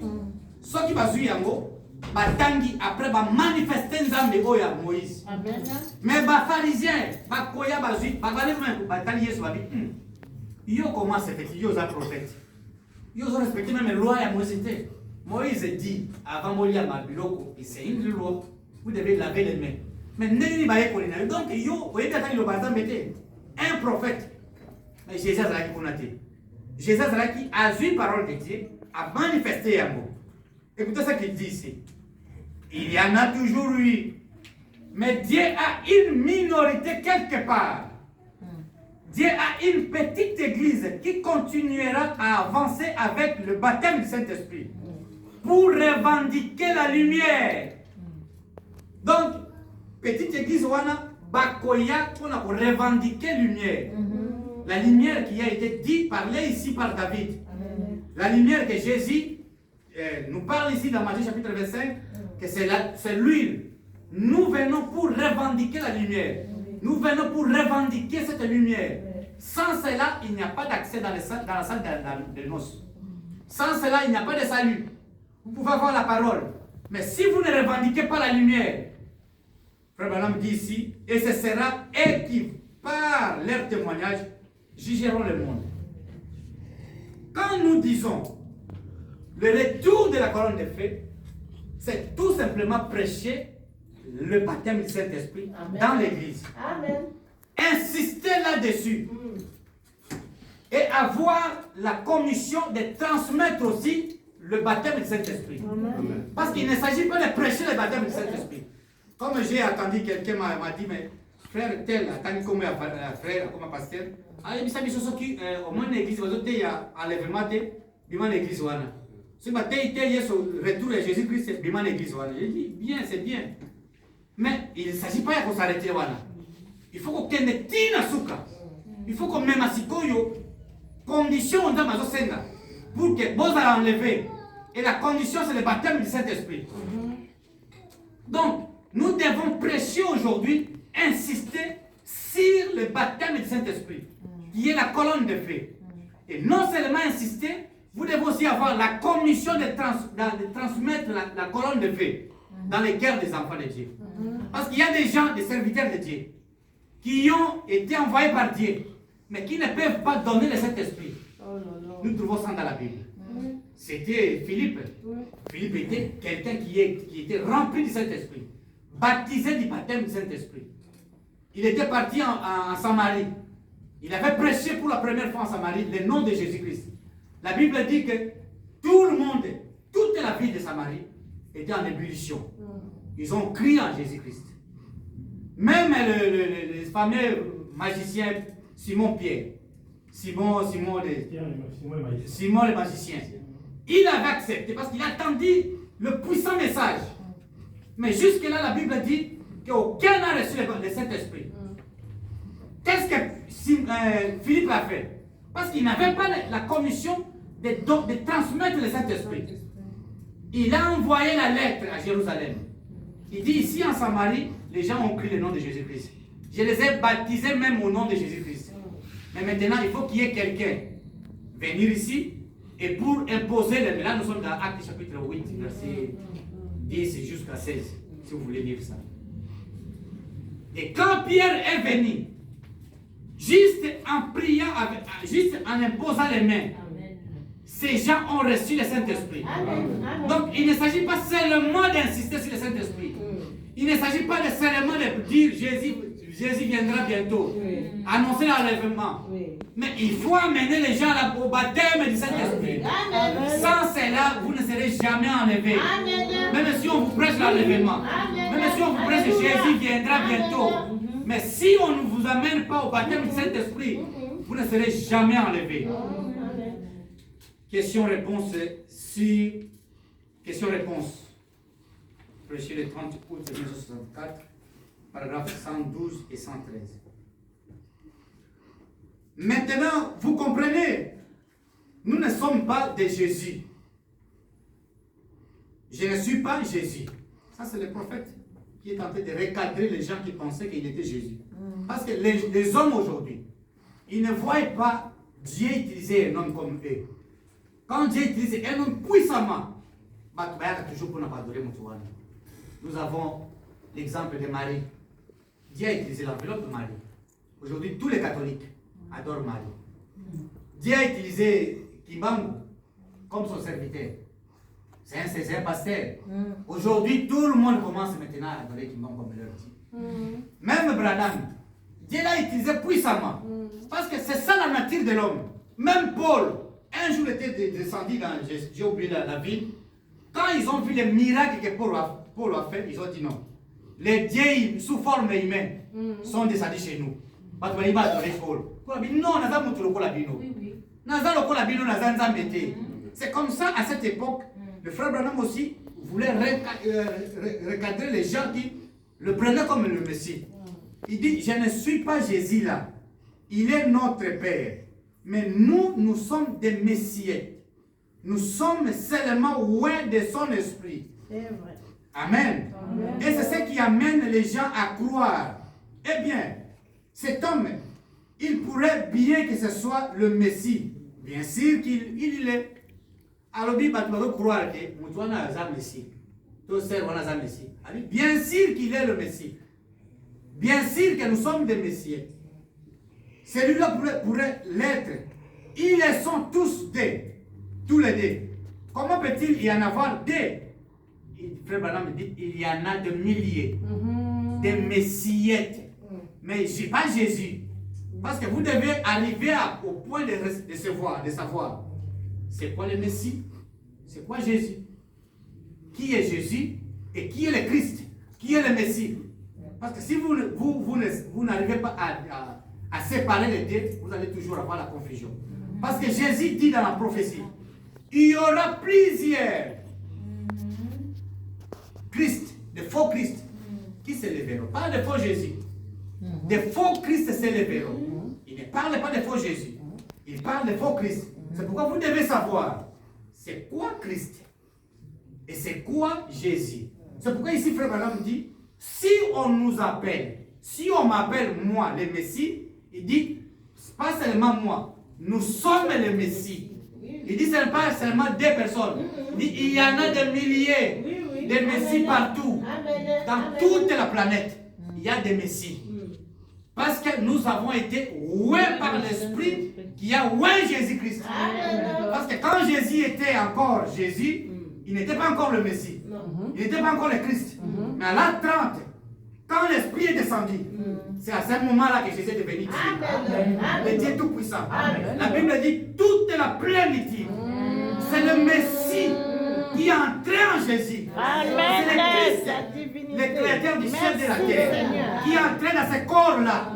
Ce qui va suivre yango, ba tangi après ba manifester nzambe oya Moïse. Amen. Mais ba pharisien, ba koya ba zui, ba bale même ba tangi Yesu ba bi. Yo comment c'est fait, yo za prophète. Yo ont respecté même la loi à Moïse. Moïse dit avant Molia ma biloko, et c'est une loi. Vous devez laver les mains. Mais n'est pas écoliné. Donc, yo, vous avez le bazar mettez un prophète. Mais Jésus a dit qu'on a dit. Jésus a dit a vu parole de Dieu, a manifesté un mot. Écoutez ce qu'il dit ici. Il y en a toujours eu. Mais Dieu a une minorité quelque part. Dieu a une petite église qui continuera à avancer avec le baptême du Saint-Esprit pour revendiquer la lumière. Donc, petite église, on a bakoya pour revendiquer la lumière. La lumière qui a été dite, parlée ici par David. La lumière que Jésus nous parle ici dans Matthieu chapitre 25, que c'est l'huile. Nous venons pour revendiquer la lumière. Nous venons pour revendiquer cette lumière. Sans cela, il n'y a pas d'accès dans la salle de noces. Sans cela, il n'y a pas de salut. Vous pouvez avoir la parole. Mais si vous ne revendiquez pas la lumière, Frère Branham dit ici, et ce sera eux qui, par leur témoignage, jugeront le monde. Quand nous disons le retour de la colonne de feu, c'est tout simplement prêcher le baptême du Saint-Esprit dans l'église. Amen. Insister là-dessus. Et avoir la commission de transmettre aussi le baptême du Saint-Esprit. Parce qu'il ne s'agit pas de prêcher le baptême du Saint-Esprit. Comme j'ai attendu, quelqu'un m'a dit, mais frère tel, attendez comme frère, comme pasteur, il y a des choses qui, au moins l'église, il y a enlèvement de l'église. Si vous avez le retour de Jésus-Christ, c'est l'église. Je dis, bien, c'est bien. Mais il ne s'agit pas de s'arrêter. Il faut qu'on ait il faut qu'on mette condition dans ma senga pour que vous allez enlever. Et la condition, c'est le baptême du Saint-Esprit. Donc, nous devons prêcher aujourd'hui, insister sur le baptême du Saint-Esprit, qui est la colonne de feu. Et non seulement insister, vous devez aussi avoir la commission de transmettre la colonne de feu dans les cœurs des enfants de Dieu. Parce qu'il y a des gens, des serviteurs de Dieu, qui ont été envoyés par Dieu, mais qui ne peuvent pas donner le Saint-Esprit. Nous trouvons ça dans la Bible. C'était Philippe. Philippe était quelqu'un qui était rempli du Saint-Esprit, baptisé du baptême du Saint-Esprit. Il était parti en Samarie. Il avait prêché pour la première fois en Samarie le nom de Jésus-Christ. La Bible dit que tout le monde, toute la ville de Samarie était en ébullition. Ils ont crié en Jésus-Christ. Même le fameux magicien Simon-Pierre, Simon le magicien, il avait accepté parce qu'il attendit le puissant message. Mais jusque-là, la Bible dit qu'aucun n'a reçu le Saint-Esprit. Qu'est-ce que Philippe a fait? Parce qu'il n'avait pas la commission de transmettre le Saint-Esprit. Il a envoyé la lettre à Jérusalem. Il dit ici en Samarie, les gens ont pris le nom de Jésus-Christ. Je les ai baptisés même au nom de Jésus-Christ. Mais maintenant, il faut qu'il y ait quelqu'un venir ici et pour imposer le... Là, nous sommes dans Actes chapitre 8, verset 10 jusqu'à 16, si vous voulez lire ça. Et quand Pierre est venu, juste en priant, juste en imposant les mains, ces gens ont reçu le Saint-Esprit. Donc, il ne s'agit pas seulement d'insister sur le Saint-Esprit. Il ne s'agit pas seulement de dire Jésus viendra bientôt. Annoncer l'enlèvement. Mais il faut amener les gens au baptême du Saint-Esprit. Sans cela, vous ne serez jamais enlevés. Même si on vous prêche l'enlèvement. Même si on vous prêche Jésus viendra bientôt. Mais si on ne vous amène pas au baptême du Saint-Esprit, vous ne serez jamais enlevés. Question-réponse sur... Question-réponse. Prêcher le 30 août 1964, paragraphes 112 et 113. Maintenant, vous comprenez, nous ne sommes pas des Jésus. Je ne suis pas Jésus. Ça, c'est le prophète qui est en train de recadrer les gens qui pensaient qu'il était Jésus. Parce que les hommes aujourd'hui, ils ne voient pas Dieu utiliser un homme comme eux. Quand Dieu utilise un homme puissamment, toujours pour ne pas adorer Moutouane. Nous avons l'exemple de Marie. Dieu a utilisé l'enveloppe de Marie. Aujourd'hui, tous les catholiques adorent Marie. Dieu a utilisé Kimbangu comme son serviteur. C'est un pasteur. Aujourd'hui, tout le monde commence maintenant à adorer Kimbangu comme leur dit. Même Branham, Dieu l'a utilisé puissamment. Parce que c'est ça la nature de l'homme. Même Paul, un jour était descendu dans, j'ai oublié la ville, Quand ils ont vu les miracles que Paul a fait, ils ont dit non. Les dieux sous forme humaine sont descendus chez nous. Non, c'est comme ça à cette époque. Le frère Branham aussi voulait recadrer les gens qui le prenaient comme le Messie. Il dit, je ne suis pas Jésus là. Il est notre Père. Mais nous sommes des Messieurs. Nous sommes seulement loin de son esprit. C'est vrai. Amen. Et c'est ce qui amène les gens à croire. Eh bien, cet homme, il pourrait bien que ce soit le Messie. Bien sûr qu'il est. Alors, il va croire que nous sommes Messie. Bien sûr qu'il est le Messie. Bien sûr que nous sommes des Messieurs. Celui-là pourrait l'être. Ils sont tous des. Tous les deux. Comment peut-il y en avoir des? Frère Branham dit il y en a de milliers. Des messiettes. Mais pas Jésus. Parce que vous devez arriver au point de savoir. C'est quoi le Messie? C'est quoi Jésus? Qui est Jésus? Et qui est le Christ? Qui est le Messie? Parce que si vous n'arrivez pas à séparer les deux, vous allez toujours avoir la confusion. Parce que Jésus dit dans la prophétie, il y aura plusieurs Christ, de faux Christ, qui s'élèveront. Pas de faux Jésus. De faux Christ s'élèveront. Il ne parle pas de faux Jésus. Il parle de faux Christ. C'est pourquoi vous devez savoir, c'est quoi Christ? Et c'est quoi Jésus? C'est pourquoi ici, Frère Branham dit, si on nous appelle, si on m'appelle moi, le Messie, il dit, pas seulement moi, nous sommes le Messie. Il dit, ce n'est pas seulement deux personnes. Il dit, il y en a des milliers de Messies partout. Dans toute la planète, il y a des Messies. Parce que nous avons été oués par l'Esprit qui a oué Jésus-Christ. Parce que quand Jésus était encore Jésus, il n'était pas encore le Messie. Il n'était pas encore le Christ. Mais à l'an 30, quand l'Esprit est descendu, c'est à ce moment-là que Jésus est devenu Dieu. Le Dieu Tout-Puissant. La Bible dit toute la plénitude. C'est le Messie qui est entré en Jésus. C'est le Christ, le Créateur du ciel et de la terre, qui est entré dans ce corps-là.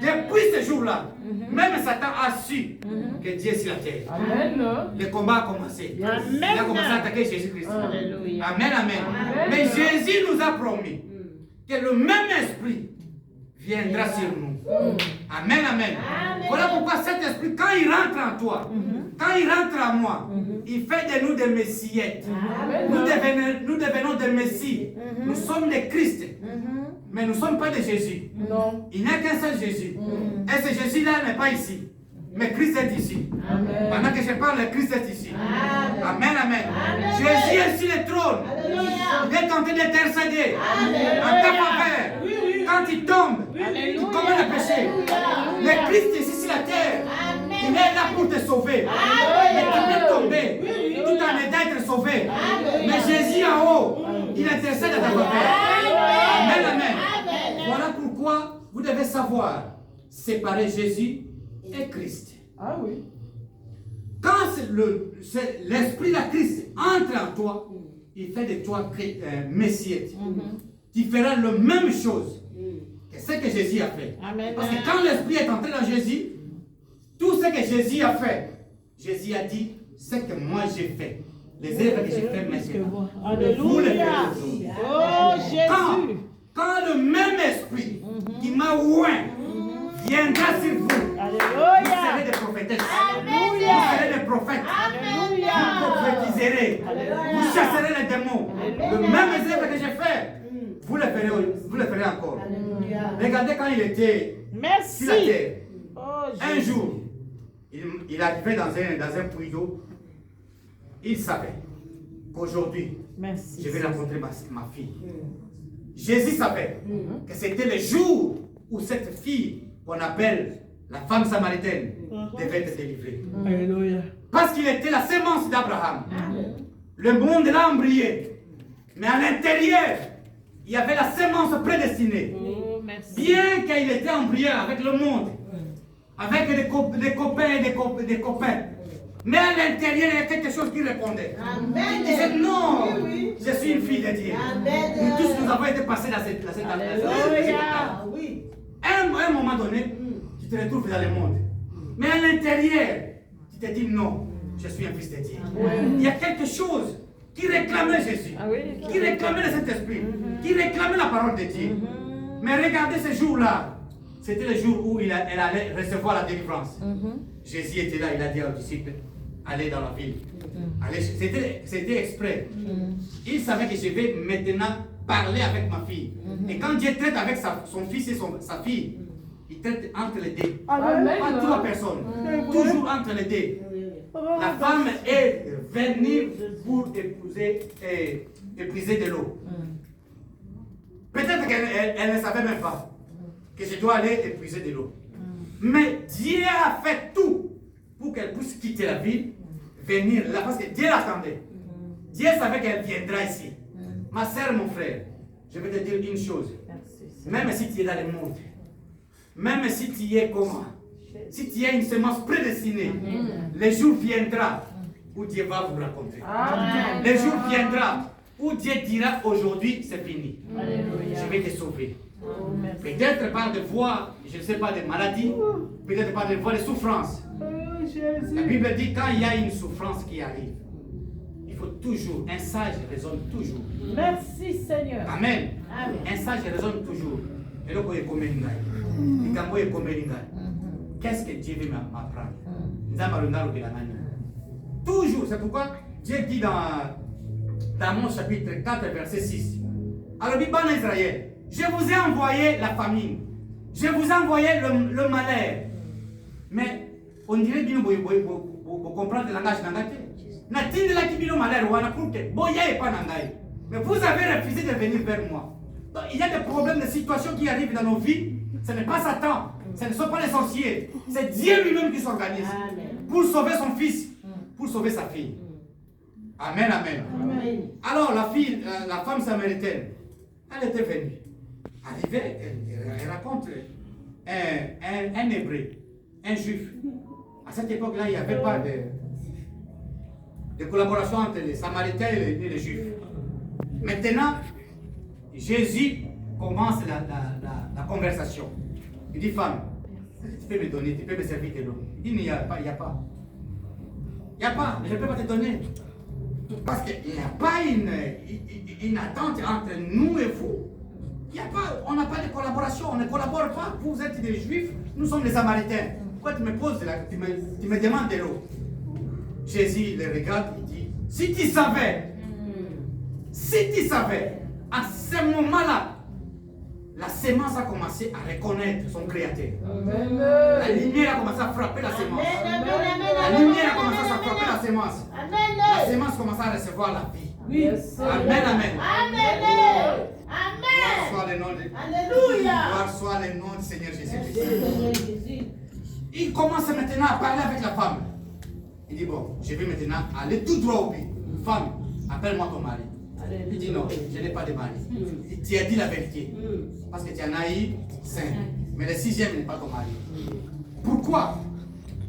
Depuis ce jour-là, même Satan a su que Dieu est sur la terre. Le combat a commencé. Il a commencé à attaquer Jésus-Christ. Amen, amen. Mais Jésus nous a promis que le même esprit viendra sur nous. Amen, amen. Voilà pourquoi cet esprit, quand il rentre en toi, quand il rentre en moi, il fait de nous des messiettes. Nous devenons des messies. Nous sommes des Christ. Mais nous ne sommes pas de Jésus. Non. Il n'y a qu'un seul Jésus. Et ce Jésus-là n'est pas ici. Mais Christ est ici. Amen. Pendant que je parle, Christ est ici. Amen. Amen, amen. Jésus est sur le trône. Alléluia. Il est en train d'intercéder. Alléluia. En ta faveur. Quand il tombe, tu commets le péché. Le Christ est ici sur la terre. Il est là pour te sauver. Mais tu peux tomber tout en aidant à être sauvé. Mais Jésus en haut, il intercède à ta faveur. Amen, amen. Voilà pourquoi vous devez savoir séparer Jésus et Christ. Ah oui. Quand l'esprit de Christ entre en toi, il fait de toi messiette. Tu feras la même chose que ce que Jésus a fait. Amen. Parce que quand l'esprit est entré dans Jésus, tout ce que Jésus a fait, Jésus a dit, ce que moi j'ai fait. Les œuvres que j'ai faites maintenant. Vous les Alléluia. ferez. Oh Jésus. Quand le même esprit qui m'a oint viendra sur vous, vous Alléluia. serez des prophétesses. Alléluia. Vous serez des prophètes. Alléluia. Vous prophétiserez. Vous chasserez les démons. Le même œuvre que j'ai fait, vous le ferez encore. Alléluia. Regardez quand il était Merci. sur la terre. Oh Un Jésus. jour, il arrivait dans un puits d'eau. Il savait qu'aujourd'hui, Merci. je vais rencontrer ma fille. Jésus savait que c'était le jour où cette fille, qu'on appelle la femme samaritaine, devait être délivrée. Alléluia. Parce qu'il était la sémence d'Abraham. Le monde l'a embrayé. Mais à l'intérieur, il y avait la sémence prédestinée. Oh merci. Bien qu'il était embrayé avec le monde, avec des copains et des copains, Mais à l'intérieur, il y a quelque chose qui répondait. Il disait non, je suis une fille de Dieu. Nous tous, nous avons été passés dans cette Alléluia. À un moment donné, tu te retrouves dans le monde. Mais à l'intérieur, tu te dis non, je suis un fils de Dieu. Il y a quelque chose qui réclamait Jésus, qui réclamait le Saint-Esprit, qui réclamait la parole de Dieu. Mais regardez ce jour-là, c'était le jour où elle allait recevoir la délivrance. Jésus était là, il a dit aux disciples, allez dans la ville. C'était exprès. Il savait que je vais maintenant parler avec ma fille. Et quand Dieu traite avec son fils et sa fille, il traite entre les deux. Pas trois personnes. Toujours entre les deux. La femme est venue pour épuiser de l'eau. Peut-être qu'elle ne savait même pas que je dois aller épuiser de l'eau. Mais Dieu a fait tout pour qu'elle puisse quitter la ville, venir là, parce que Dieu l'attendait. Dieu savait qu'elle viendra ici. Ma soeur, mon frère, je vais te dire une chose. Même si tu es dans le monde, même si tu es comment, si tu es une semence prédestinée, le jour viendra où Dieu va vous raconter. Le jour viendra où Dieu dira aujourd'hui c'est fini. Je vais te sauver. Peut-être par des voies, je ne sais pas, des maladies, peut-être par des voies de souffrance. La Bible dit quand il y a une souffrance qui arrive, il faut toujours, un sage raisonne toujours. Merci Seigneur. Amen. Un sage raisonne toujours. Qu'est-ce que Dieu veut m'apprendre? Toujours, c'est pourquoi Dieu dit dans mon chapitre 4, verset 6. Alors, dit en Israël, je vous ai envoyé la famine, je vous ai envoyé le malheur. Mais on dirait que vous comprenez le langage mais vous avez refusé de venir vers moi. Donc, il y a des problèmes, des situations qui arrivent dans nos vies. Ce n'est pas Satan, ce ne sont pas les sorciers, c'est Dieu lui-même qui s'organise pour sauver son fils, pour sauver sa fille. Amen, amen. Alors la femme samaritaine, elle était venue. Arrivée, elle raconte un hébreu, un juif. À cette époque-là, il n'y avait pas de collaboration entre les samaritains et les juifs. Maintenant, Jésus commence la conversation. Il dit, femme, tu peux me donner, tu peux me servir de l'eau. Il dit, il n'y a pas. Il n'y a pas, je ne peux pas te donner. Parce qu'il n'y a pas une attente entre nous et vous. On n'a pas de collaboration, on ne collabore pas. Vous êtes des juifs, nous sommes des samaritains. Pourquoi tu me poses tu me demandes de l'eau? Jésus le regarde, il dit, si tu savais, à ce moment-là, la sémence a commencé à reconnaître son créateur. La lumière a commencé à frapper la sémence. La lumière a commencé à frapper la sémence. La sémence commence à recevoir la vie. Amen, amen. Gloire soit le nom de Gloire soit le nom du Seigneur Jésus-Christ. Il commence maintenant à parler avec la femme. Il dit, bon, je vais maintenant aller tout droit au but. Femme, appelle-moi ton mari. Il dit, non, je n'ai pas de mari. Il dit, tu as dit la vérité. Parce que tu en as eu 5. Mais le 6e n'est pas ton mari. Pourquoi?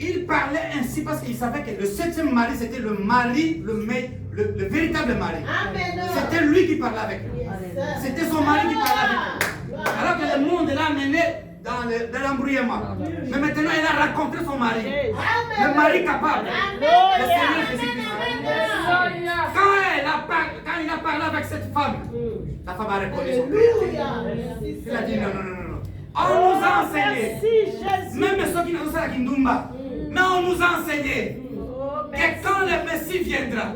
Il parlait ainsi parce qu'il savait que le 7e mari, c'était le mari, le véritable mari. C'était lui qui parlait avec lui. C'était son mari qui parlait avec lui. Alors que le monde l'a amené dans l'embrouillement. Mais maintenant, il a rencontré son mari. Le mari capable. Le Seigneur Jésus-Christ. Quand il a parlé avec cette femme, la femme a reconnu son créateur. Il a dit non. On nous a enseigné. Même ceux qui nous ont dit Kindumba. Mais on nous a enseigné que quand le Messie viendra,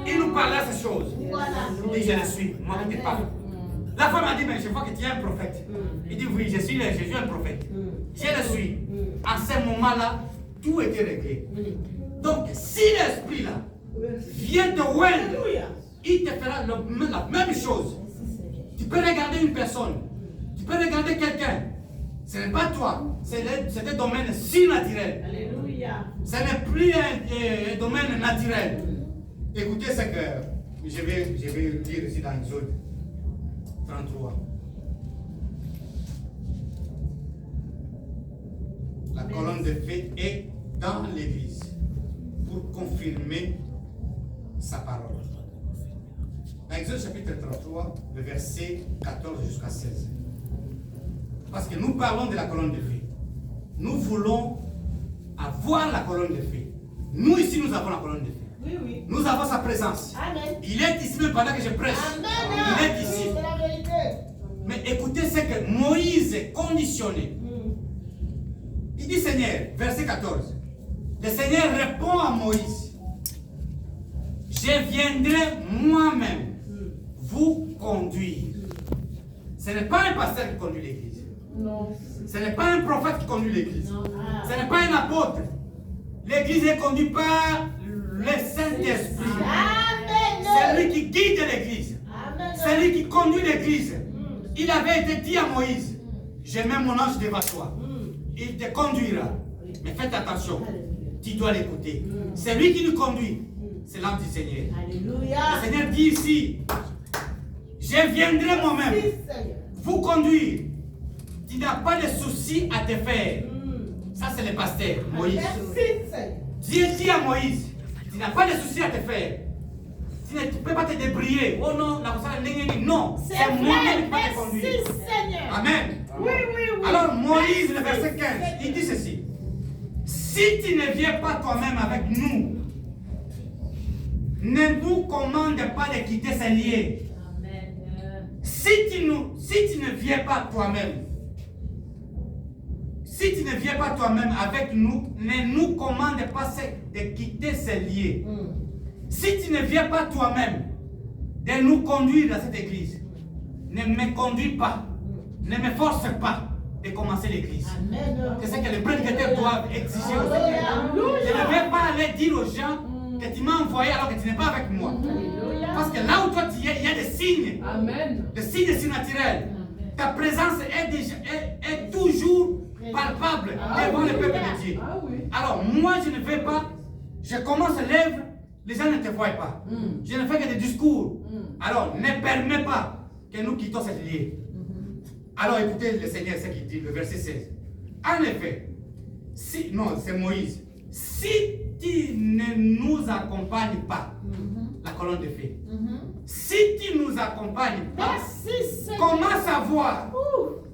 il nous parlera de ces choses. Il dit, je le suis, moi qui te parle. La femme a dit, mais je vois que tu es un prophète. Il dit, oui, je suis un prophète. Je le suis. À ce moment-là, tout était réglé. Donc, si l'esprit là vient te weld, il te fera la même chose. Tu peux regarder une personne, tu peux regarder quelqu'un. Ce n'est pas toi, c'est un domaine surnaturel. Alléluia. Ce n'est plus un domaine naturel. Écoutez ce que je vais dire ici dans Exode 33. La colonne de feu est dans l'église pour confirmer sa parole. Dans Exode chapitre 33, le verset 14 jusqu'à 16. Parce que nous parlons de la colonne de feu. Nous voulons avoir la colonne de feu. Nous ici, nous avons la colonne de feu. Oui, oui. Nous avons sa présence. Amen. Il est ici même pendant que je prêche. Amen. Il est ici. C'est la vérité. Mais écoutez ce que Moïse est conditionné. Il dit Seigneur, verset 14. Le Seigneur répond à Moïse. Je viendrai moi-même vous conduire. Ce n'est pas un pasteur qui conduit l'église. Non. Ce n'est pas un prophète qui conduit l'église. Non. Ah. Ce n'est pas un apôtre. L'église est conduite par le Saint-Esprit. Amen. C'est lui qui guide l'église. Amen. C'est lui qui conduit l'église. Il avait été dit à Moïse, je mets mon ange devant toi. Il te conduira. Mais faites attention. Tu dois l'écouter. C'est lui qui nous conduit. C'est l'âme du Seigneur. Alléluia. Le Seigneur dit ici, je viendrai moi-même Merci, Seigneur. vous conduire. Tu n'as pas de soucis à te faire. Ça, c'est le pasteur, Moïse. Merci, Seigneur. Dieu dit à Moïse, tu n'as pas de soucis à te faire. Tu ne peux pas te débrouiller. Oh non, la personne non. C'est moi-même qui va te conduire. Merci, Seigneur. Amen. Oui, oui, oui. Alors Moïse, le verset 15, il dit ceci. Si tu ne viens pas toi-même avec nous, ne nous commande pas de quitter ces lieux. Amen. Si tu ne viens pas toi-même, si tu ne viens pas toi-même avec nous, ne nous commande pas de quitter ces lieux. Si tu ne viens pas toi-même de nous conduire dans cette église, ne me conduis pas, ne me force pas de commencer l'église. Amen. C'est ce que les prédicateurs doivent exiger aux Alléluia. églises. Je ne vais pas aller dire aux gens que tu m'as envoyé alors que tu n'es pas avec moi. Alléluia. Parce que là où toi tu es, il y a des signes. Amen. Des signes surnaturels. Ta présence est toujours palpable devant le peuple de Dieu. Ah oui. Alors moi je ne vais pas, je commence l'œuvre, les gens ne te voient pas. Je ne fais que des discours. Alors ne permets pas que nous quittons cette lieu. Alors écoutez le Seigneur ce qu'il dit, le verset 16. En effet, non, c'est Moïse. Si tu ne nous accompagnes pas, la colonne de feu, si tu ne nous accompagnes pas, Merci, Seigneur. comment savoir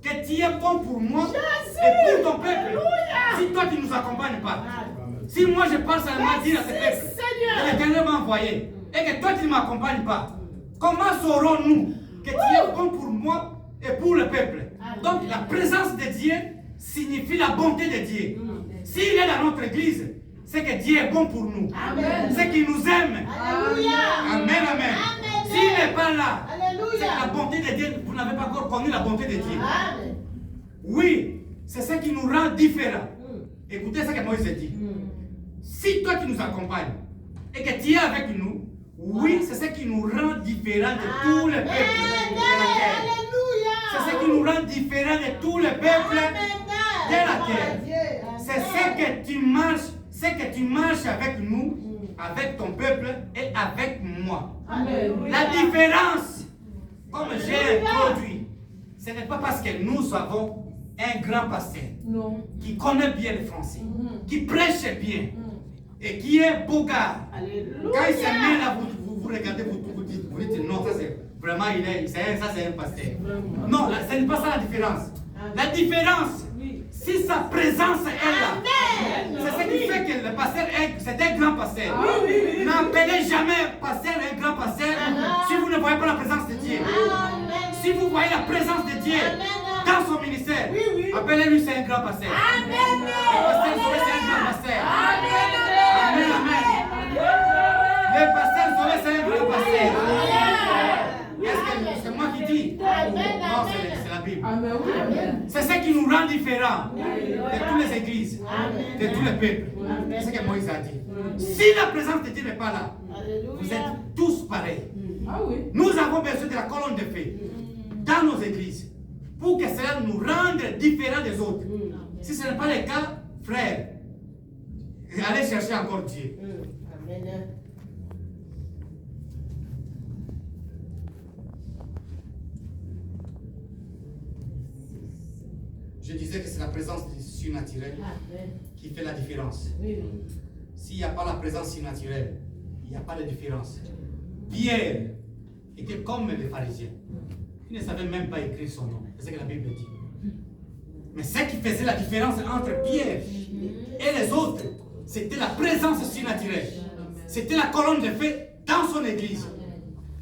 que tu es bon pour moi Jésus. et pour ton peuple? Alléluia. Si toi tu ne nous accompagnes pas, Amen. si moi je parle seulement dire à ce Merci, peuple Seigneur. que l'Éternel m'a envoyé et que toi tu ne m'accompagnes pas, comment saurons-nous que tu es bon pour moi et pour le peuple? Donc la présence de Dieu signifie la bonté de Dieu. S'il est dans notre église, c'est que Dieu est bon pour nous. Amen. C'est qu'il nous aime. Alléluia. Amen, amen. Amen. S'il n'est pas là, c'est Alléluia. que la bonté de Dieu, vous n'avez pas encore connu la bonté de Dieu. Amen. Oui, c'est ce qui nous rend différents. Écoutez ce que Moïse dit. Si toi tu nous accompagnes et que tu es avec nous, oui, c'est ce qui nous rend différents de tous les peuples de la terre. C'est ce qui nous rend différents de tous les peuples de la terre. C'est ce que tu marches avec nous, avec ton peuple et avec moi. La différence, comme j'ai introduit, ce n'est pas parce que nous avons un grand pasteur Non. qui connaît bien le français, qui prêche bien et qui est beau gars. Quand il se met là, vous regardez, vous dites non, ça c'est vraiment, ça c'est un pasteur. Non, ce n'est pas ça la différence. La différence, si sa présence est là, c'est ce qui fait que le pasteur c'est un grand pasteur. N'appelez jamais pasteur un grand pasteur si vous ne voyez pas la présence de Dieu. Si vous voyez la présence de Dieu dans son ministère, appelez-lui c'est un grand pasteur. Le pasteur Zoé c'est un grand pasteur. Amen, amen. Le pasteur Zoé c'est un grand pasteur. Est-ce que c'est moi qui dis? Non, c'est la Bible. Amen. Oui. Amen. C'est ce qui nous rend différents de toutes les églises, de tous les peuples. C'est ce que Moïse a dit. Si la présence de Dieu n'est pas là, vous êtes tous pareils. Ah oui. Nous avons besoin de la colonne de feu dans nos églises pour que cela nous rende différents des autres. Si ce n'est pas le cas, frère, allez chercher encore Dieu. Amen. Je disais que c'est la présence du surnaturel qui fait la différence. s'il n'y a pas la présence surnaturelle, il n'y a pas de différence. Pierre était comme les pharisiens. Il ne savait même pas écrire son nom. C'est ce que la Bible dit. Mais ce qui faisait la différence entre Pierre et les autres, c'était la présence surnaturelle. C'était la colonne de feu dans son église.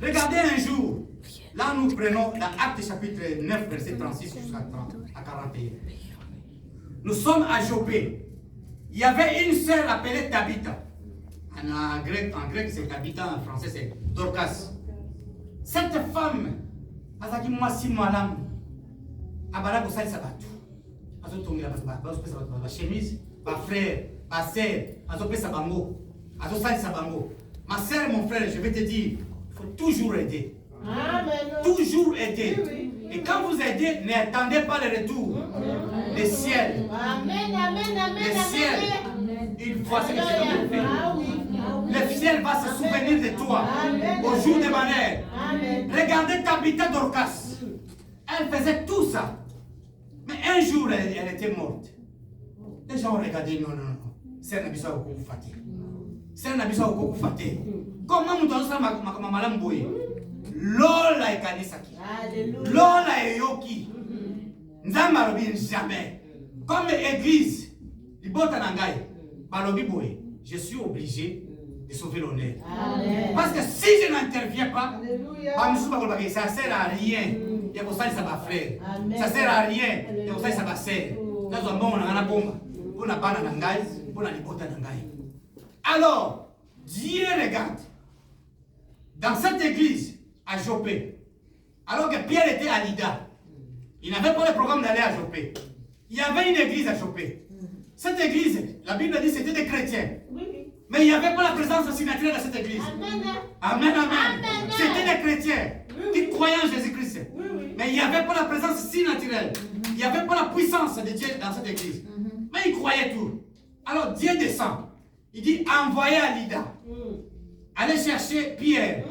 Regardez un jour, là nous prenons l'Acte chapitre 9, verset 36 jusqu'à 41. Nous sommes à Jopé. Il y avait une sœur appelée Tabitha. En grec c'est Tabitha, en français c'est Dorcas. Cette femme, azaki mwasi malamu, abala kosali sabatu. Azotongira ba chemise, ba frère, ba sœur, azopesa bango, azosali sabango. Ma sœur, mon frère, je vais te dire, il faut toujours aider. Amen. Toujours aider. Et quand vous aidez, n'attendez pas le retour. Le ciel. Amen, amen, amen. Le ciel. Amen. Il voit ce que c'est comme fait. Ah oui. Le ciel va se souvenir de toi au jour de malheur. Amen. Regardez Tabitha Dorcas. Elle faisait tout ça. Mais un jour, elle était morte. Les gens ont regardé, non. C'est un abyssal au coup faté. C'est un abyssal au coup faté. Comment nous donnons ça, ma madame Boye? Lola et Kanisaki. Alléluia. Lola et Yoki. Nzamba lobi jamais. Comme église, je suis obligé de sauver l'honneur. Parce que si je n'interviens pas, ça ne sert à rien. Il y a ça va frère. Ça ne sert à rien. Il y a ça va sœur. Alors, Dieu regarde. Dans cette église, à Jopé, alors que Pierre était à Lydda, il n'avait pas le programme d'aller à Jopé. Il y avait une église à Jopé. Cette église, la Bible dit c'était des chrétiens. Mais il n'y avait pas la présence surnaturelle dans cette église. Amen, amen. C'était des chrétiens qui croyaient en Jésus-Christ. Mais il n'y avait pas la présence surnaturelle. Il n'y avait pas la puissance de Dieu dans cette église. Mais ils croyaient tout. Alors Dieu descend. Il dit envoyez à Lydda. Allez chercher Pierre.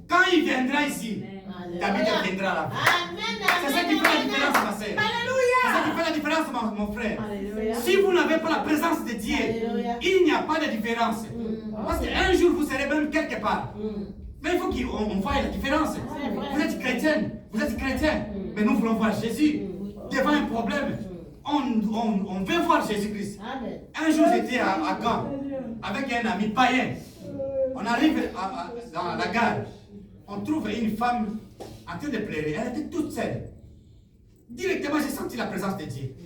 Quand il viendra ici, David viendra là. C'est ça qui fait la différence, ma sœur. C'est ça qui fait la différence, mon frère. Si vous n'avez pas la présence de Dieu, il n'y a pas de différence. Parce qu'un jour, vous serez même quelque part. Mais il faut qu'on voie la différence. Vous êtes chrétien, mais nous voulons voir Jésus. Devant un problème, on veut voir Jésus-Christ. Un jour, j'étais à Gand avec un ami païen. On arrive dans la gare. On trouve une femme en train de pleurer. Elle était toute seule. Directement, j'ai senti la présence de Dieu.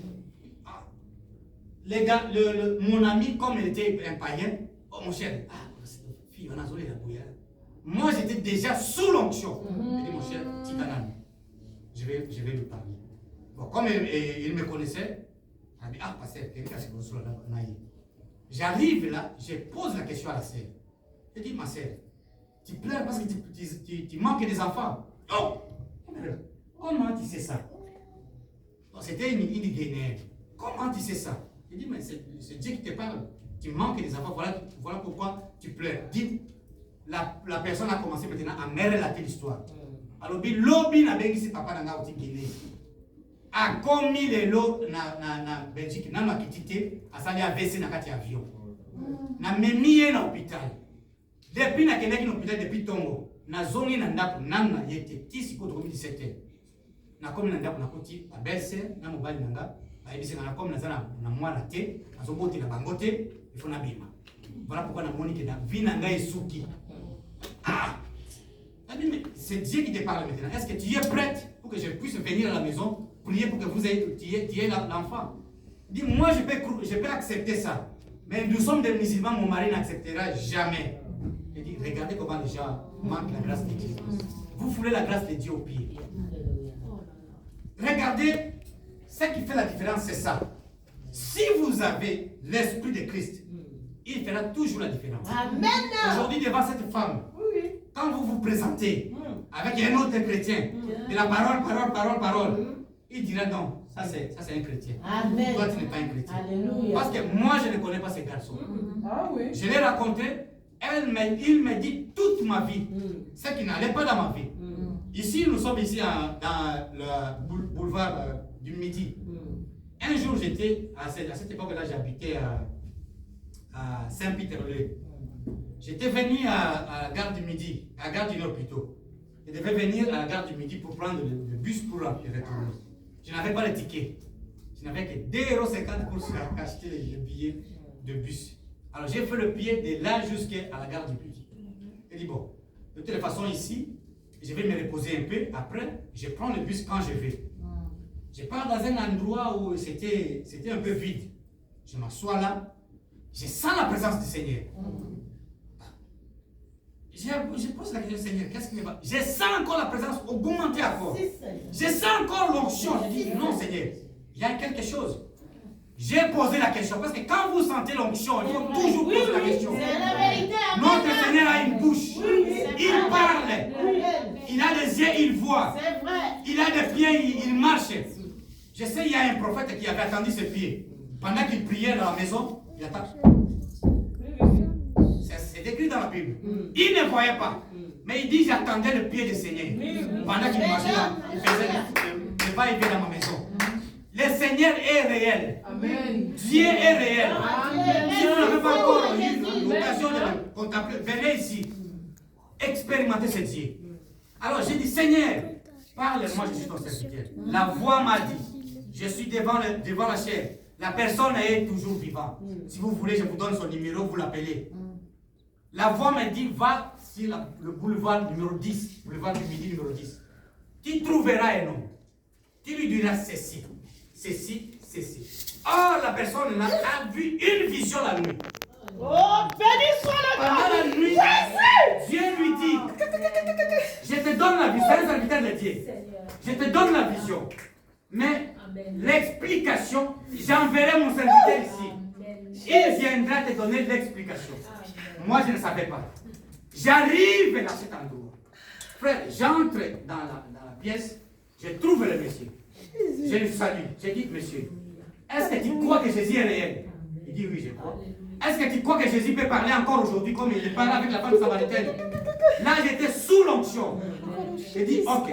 Les gars, mon ami, comme il était un païen, oh mon cher, cette fille, on a zoulé la bouillère. Moi, j'étais déjà sous l'onction. J'ai dit, mon cher, Tikanan, je vais lui parler. Bon, comme il me connaissait, il a dit, pasteur, quelqu'un s'est construit là. J'arrive là, je pose la question à la sœur. Je dis, ma sœur, tu pleures parce que tu manques des enfants. Oh! Comment tu sais ça? C'était une Guinéenne. Comment tu sais ça? Je dis, mais c'est Dieu qui te parle. Tu manques des enfants, voilà pourquoi tu pleures. Dis, la personne a commencé maintenant à me relater l'histoire. Alors, l'obi n'a pas dit papa n'a pas Guinée. A commis les lots na Belgique, n'a pas quitté, a sali à VC na kati avion. Na memie na hôpital. Depuis na kende na hôpital depuis Tongo, na zone na ndapo nana yete tisi ko 2017. Na komi na ndapo na koti a belle na mobali nanga, ba ebisi na komi na zana na mwana te, azoboti na bangote, il faut na bima. Voilà pourquoi na moni que na vie na ngai suki. C'est Dieu qui te parle maintenant. Est-ce que tu es prête pour que je puisse venir à la maison, prier pour que vous ayez l'enfant? Dis, moi je peux accepter ça. Mais nous sommes des musulmans, mon mari n'acceptera jamais. Je dis, regardez comment les gens manquent la grâce de Dieu. Vous foulez la grâce de Dieu au pied. Regardez, ce qui fait la différence, c'est ça. Si vous avez l'esprit de Christ, il fera toujours la différence. Amen. Aujourd'hui, devant cette femme, quand vous vous présentez avec un autre chrétien, de la parole, il dira non, ça c'est un chrétien. Amen. Toi, tu n'es pas un chrétien. Alléluia. Parce que moi, je ne connais pas ces garçons. Je l'ai raconté, il me dit toute ma vie, ce qui n'allait pas dans ma vie. Ici, nous sommes ici dans le boulevard du Midi. Un jour, j'étais, à cette époque-là, j'habitais à Saint-Péter-le. J'étais venu à la gare du Midi, à la gare du Nord plutôt. Je devais venir à la gare du Midi pour prendre le bus pour retourner. Je n'avais pas le ticket. Je n'avais que 2,50 € pour acheter les billets de bus. Alors j'ai fait le pied de là jusqu'à la gare du Midi. J'ai dit bon, de toute façon ici, je vais me reposer un peu. Après, je prends le bus quand je vais. Je pars dans un endroit où c'était un peu vide. Je m'assois là. Je sens la présence du Seigneur. Je pose la question au Seigneur, qu'est-ce qui me va? Je sens encore la présence augmenter encore. Je sens encore l'onction. Je dis non Seigneur, il y a quelque chose. J'ai posé la question parce que quand vous sentez l'onction, il faut toujours poser la question. Notre Seigneur a une bouche. Il parle. Il a des yeux, il voit. Il a des pieds, il marche. Je sais, il y a un prophète qui avait attendu ses pieds. Pendant qu'il priait dans la maison, il attend. C'est écrit dans la Bible. Il ne voyait pas. Mais il dit, j'attendais le pied du Seigneur. Pendant qu'il marchait là, il faisait le va-et-vient dans ma maison. Le Seigneur est réel. Amen. Dieu est réel. Amen. Si vous n'avez pas encore eu l'occasion de contempler, venez ici. Expérimentez ce Dieu. Alors j'ai dit, Seigneur, parle-moi, je suis ton serviteur. La voix m'a dit, je suis devant la chair. La personne est toujours vivante. Si vous voulez, je vous donne son numéro, vous l'appelez. La voix m'a dit, va sur le boulevard numéro 10, boulevard du Midi numéro 10. Tu trouveras un homme. Tu lui diras ceci, ceci, ceci. Oh, la personne là a vu une vision la nuit. Oh, béni soit le nom. Pendant la nuit, Dieu lui dit, je te donne la vision, c'est un serviteur de Dieu. Je te donne la vision. Mais l'explication, j'enverrai mon serviteur ici. Il viendra te donner l'explication. Moi, je ne savais pas. J'arrive à cet endroit. Frère, j'entre dans la pièce, je trouve le monsieur. Je le salue. J'ai dit, monsieur, est-ce que tu crois que Jésus est réel? Il dit, oui, je crois. Est-ce que tu crois que Jésus peut parler encore aujourd'hui comme il parlait avec la femme samaritaine? Là, j'étais sous l'onction. J'ai dit, ok,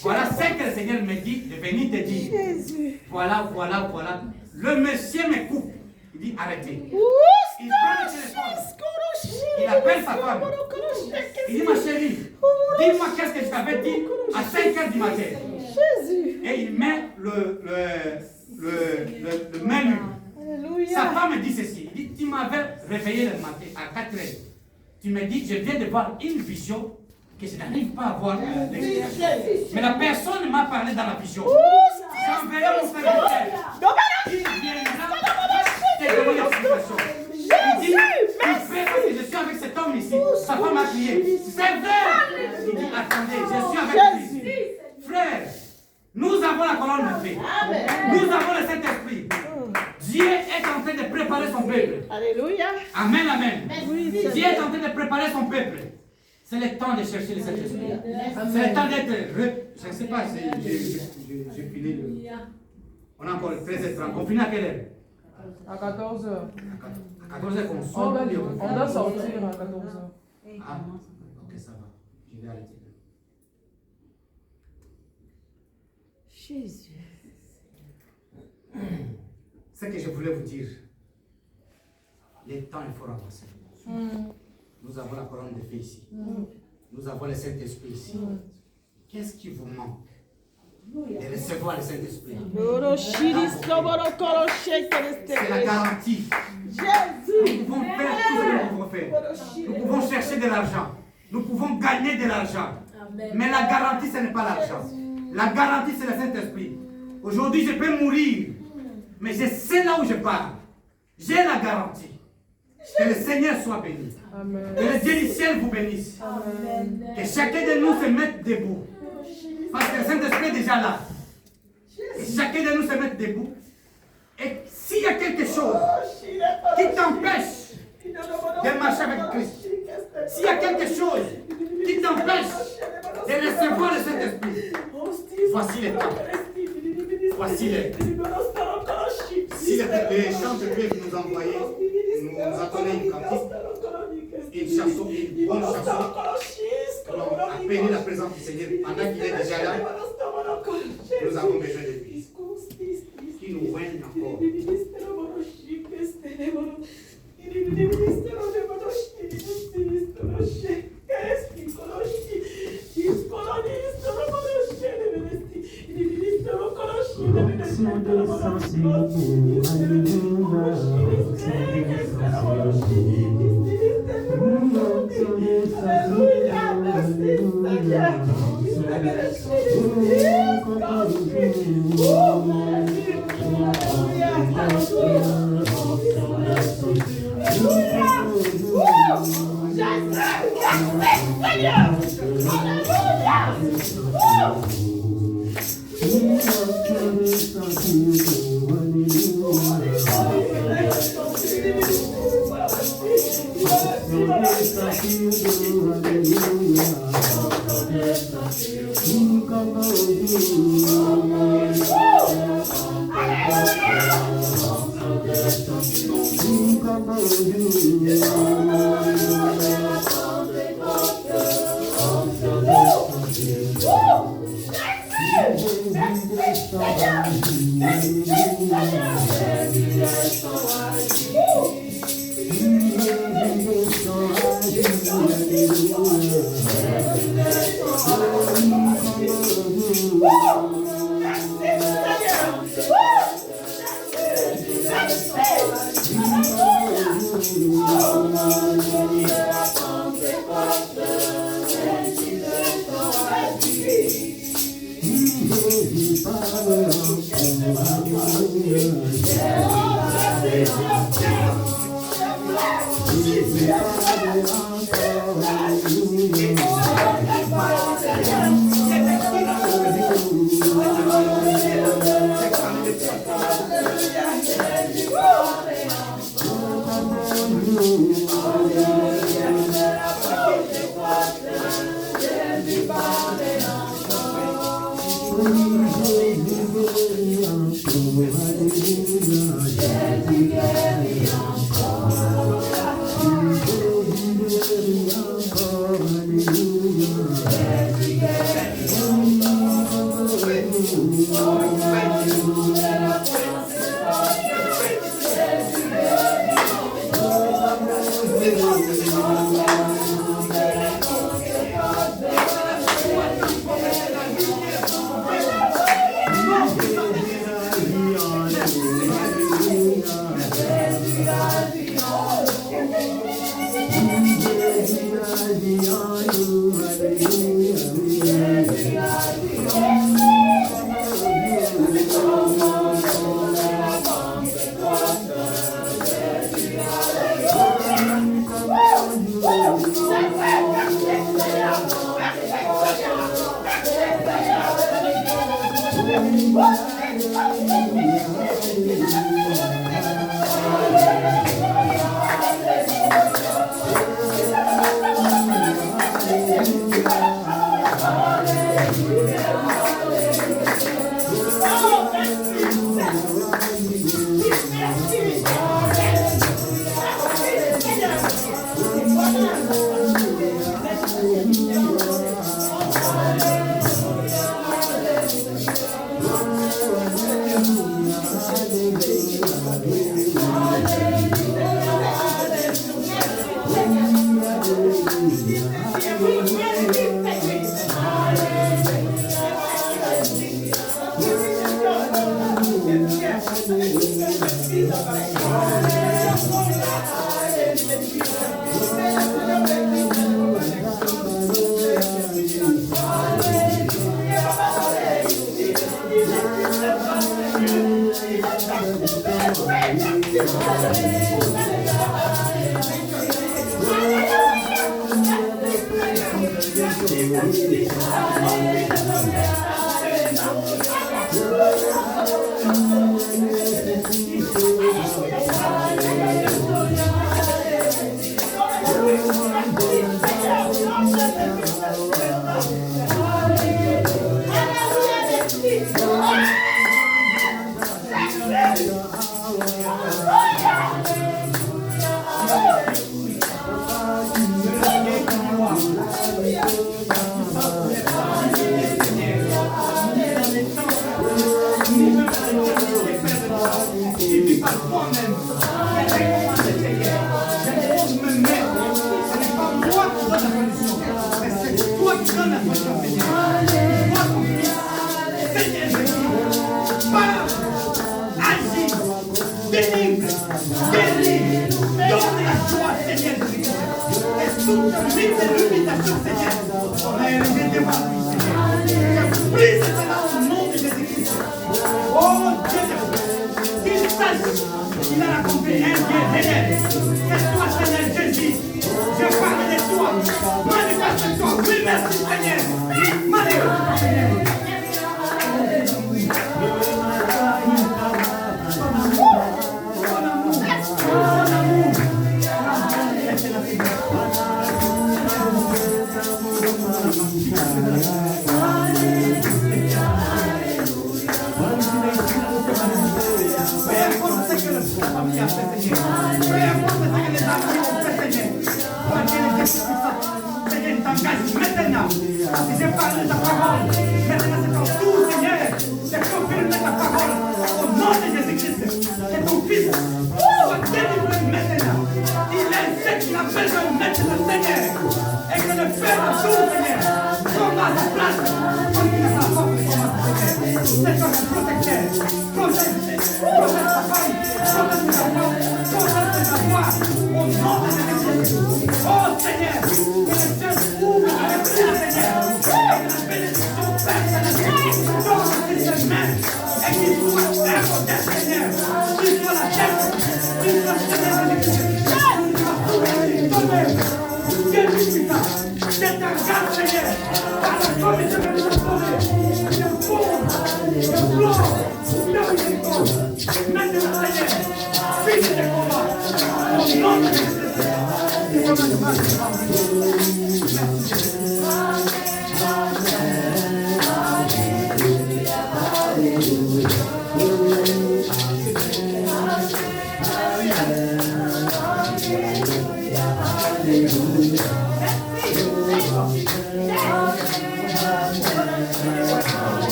voilà ce que le Seigneur me dit de venir te dire. Voilà, voilà, voilà. Le monsieur me coupe. Il dit, arrêtez. Il prend le téléphone. Il appelle sa femme. Il dit, ma chérie, dis-moi qu'est-ce que je t'avais dit à 5h du matin. Et il met le menu. Sa femme me dit ceci. Il dit, tu m'avais réveillé le matin à 4h. Tu me dis, je viens de voir une vision que je n'arrive pas à voir l'explication. Mais la personne m'a parlé dans la vision. J'enverrai mon serviteur. Il viendra te donner l'explication. Il dit, tu fais parce que je suis avec cet homme ici. Sa femme a crié. C'est vrai. Il dit, attendez, je suis avec lui. Frère, nous avons la colonne de feu. Nous avons le Saint-Esprit. Dieu est en train de préparer son peuple. Alléluia. Amen, amen. Dieu est en train de préparer son peuple. C'est le temps de chercher le Saint-Esprit. C'est le temps d'être... Je ne sais pas si j'ai fini le... On a encore 13h30. On finit à quelle heure? À 14h. À 14h qu'on sort. On doit sortir à 14h. Ah, ok, ça va. Je vais arrêter. Jésus. Ce que je voulais vous dire, le temps il faut avancer. Nous avons la colonne de feu ici. Nous avons le Saint-Esprit ici. Qu'est-ce qui vous manque de recevoir le Saint-Esprit? C'est la garantie. Nous pouvons faire tout ce que nous pouvons faire. Nous pouvons chercher de l'argent. Nous pouvons gagner de l'argent. Mais la garantie, ce n'est pas l'argent. La garantie, c'est le Saint-Esprit. Aujourd'hui, je peux mourir. Mais je sais là où je pars. J'ai la garantie. Que le Seigneur soit béni. Amen. Que le Dieu du ciel vous bénisse. Amen. Que chacun de nous se mette debout. Parce que le Saint-Esprit est déjà là. Que chacun de nous se mette debout. Et s'il y a quelque chose qui t'empêche de marcher avec Christ, s'il y a quelque chose qui t'empêche de recevoir le Saint-Esprit, voici le temps. Voici le. Si les chants de Dieu que nous envoyaient, nous attendons une cantique, une chanson, une bonne chanson, pour appeler la présence du Seigneur. Pendant qu'il est déjà là, nous avons besoin de lui. Qui nous règne encore. Qu'il sache qu'il a accompli un bien d'élève. C'est toi, Seigneur Jésus. Je parle de toi. Manifeste-toi. Oui, merci, Seigneur. Manifeste-toi, Seigneur. Maintenant, si je parle de ta parole, maintenant c'est ton tour, Seigneur, de confirmer ta parole au nom de Jésus-Christ. C'est ton fils. Délivre maintenant. Il est ce qu'il a besoin maintenant, Seigneur. Et que le Père a tout, Seigneur. Combat sa place. Continue sa force, Seigneur. C'est ton protecteur. Protège sa femme. Protège sa femme. Protège sa voix. Au nom de Jésus-Christ. Oh Seigneur, que le ciel ouvre avec toi, Seigneur. Et que la bénédiction personnelle tombe sur ses mains. Et qu'il soit un Seigneur. Qu'il soit la tête. Qu'il soit le Seigneur de Jésus-Christ. Qu'il soit tomber. Dieu puissant. C'est ta grâce, Seigneur. Par la commission de nous sauver. De gloire, de miséricorde. Maintenant, Seigneur, finis tes combats. Au nom de Jésus. Oh,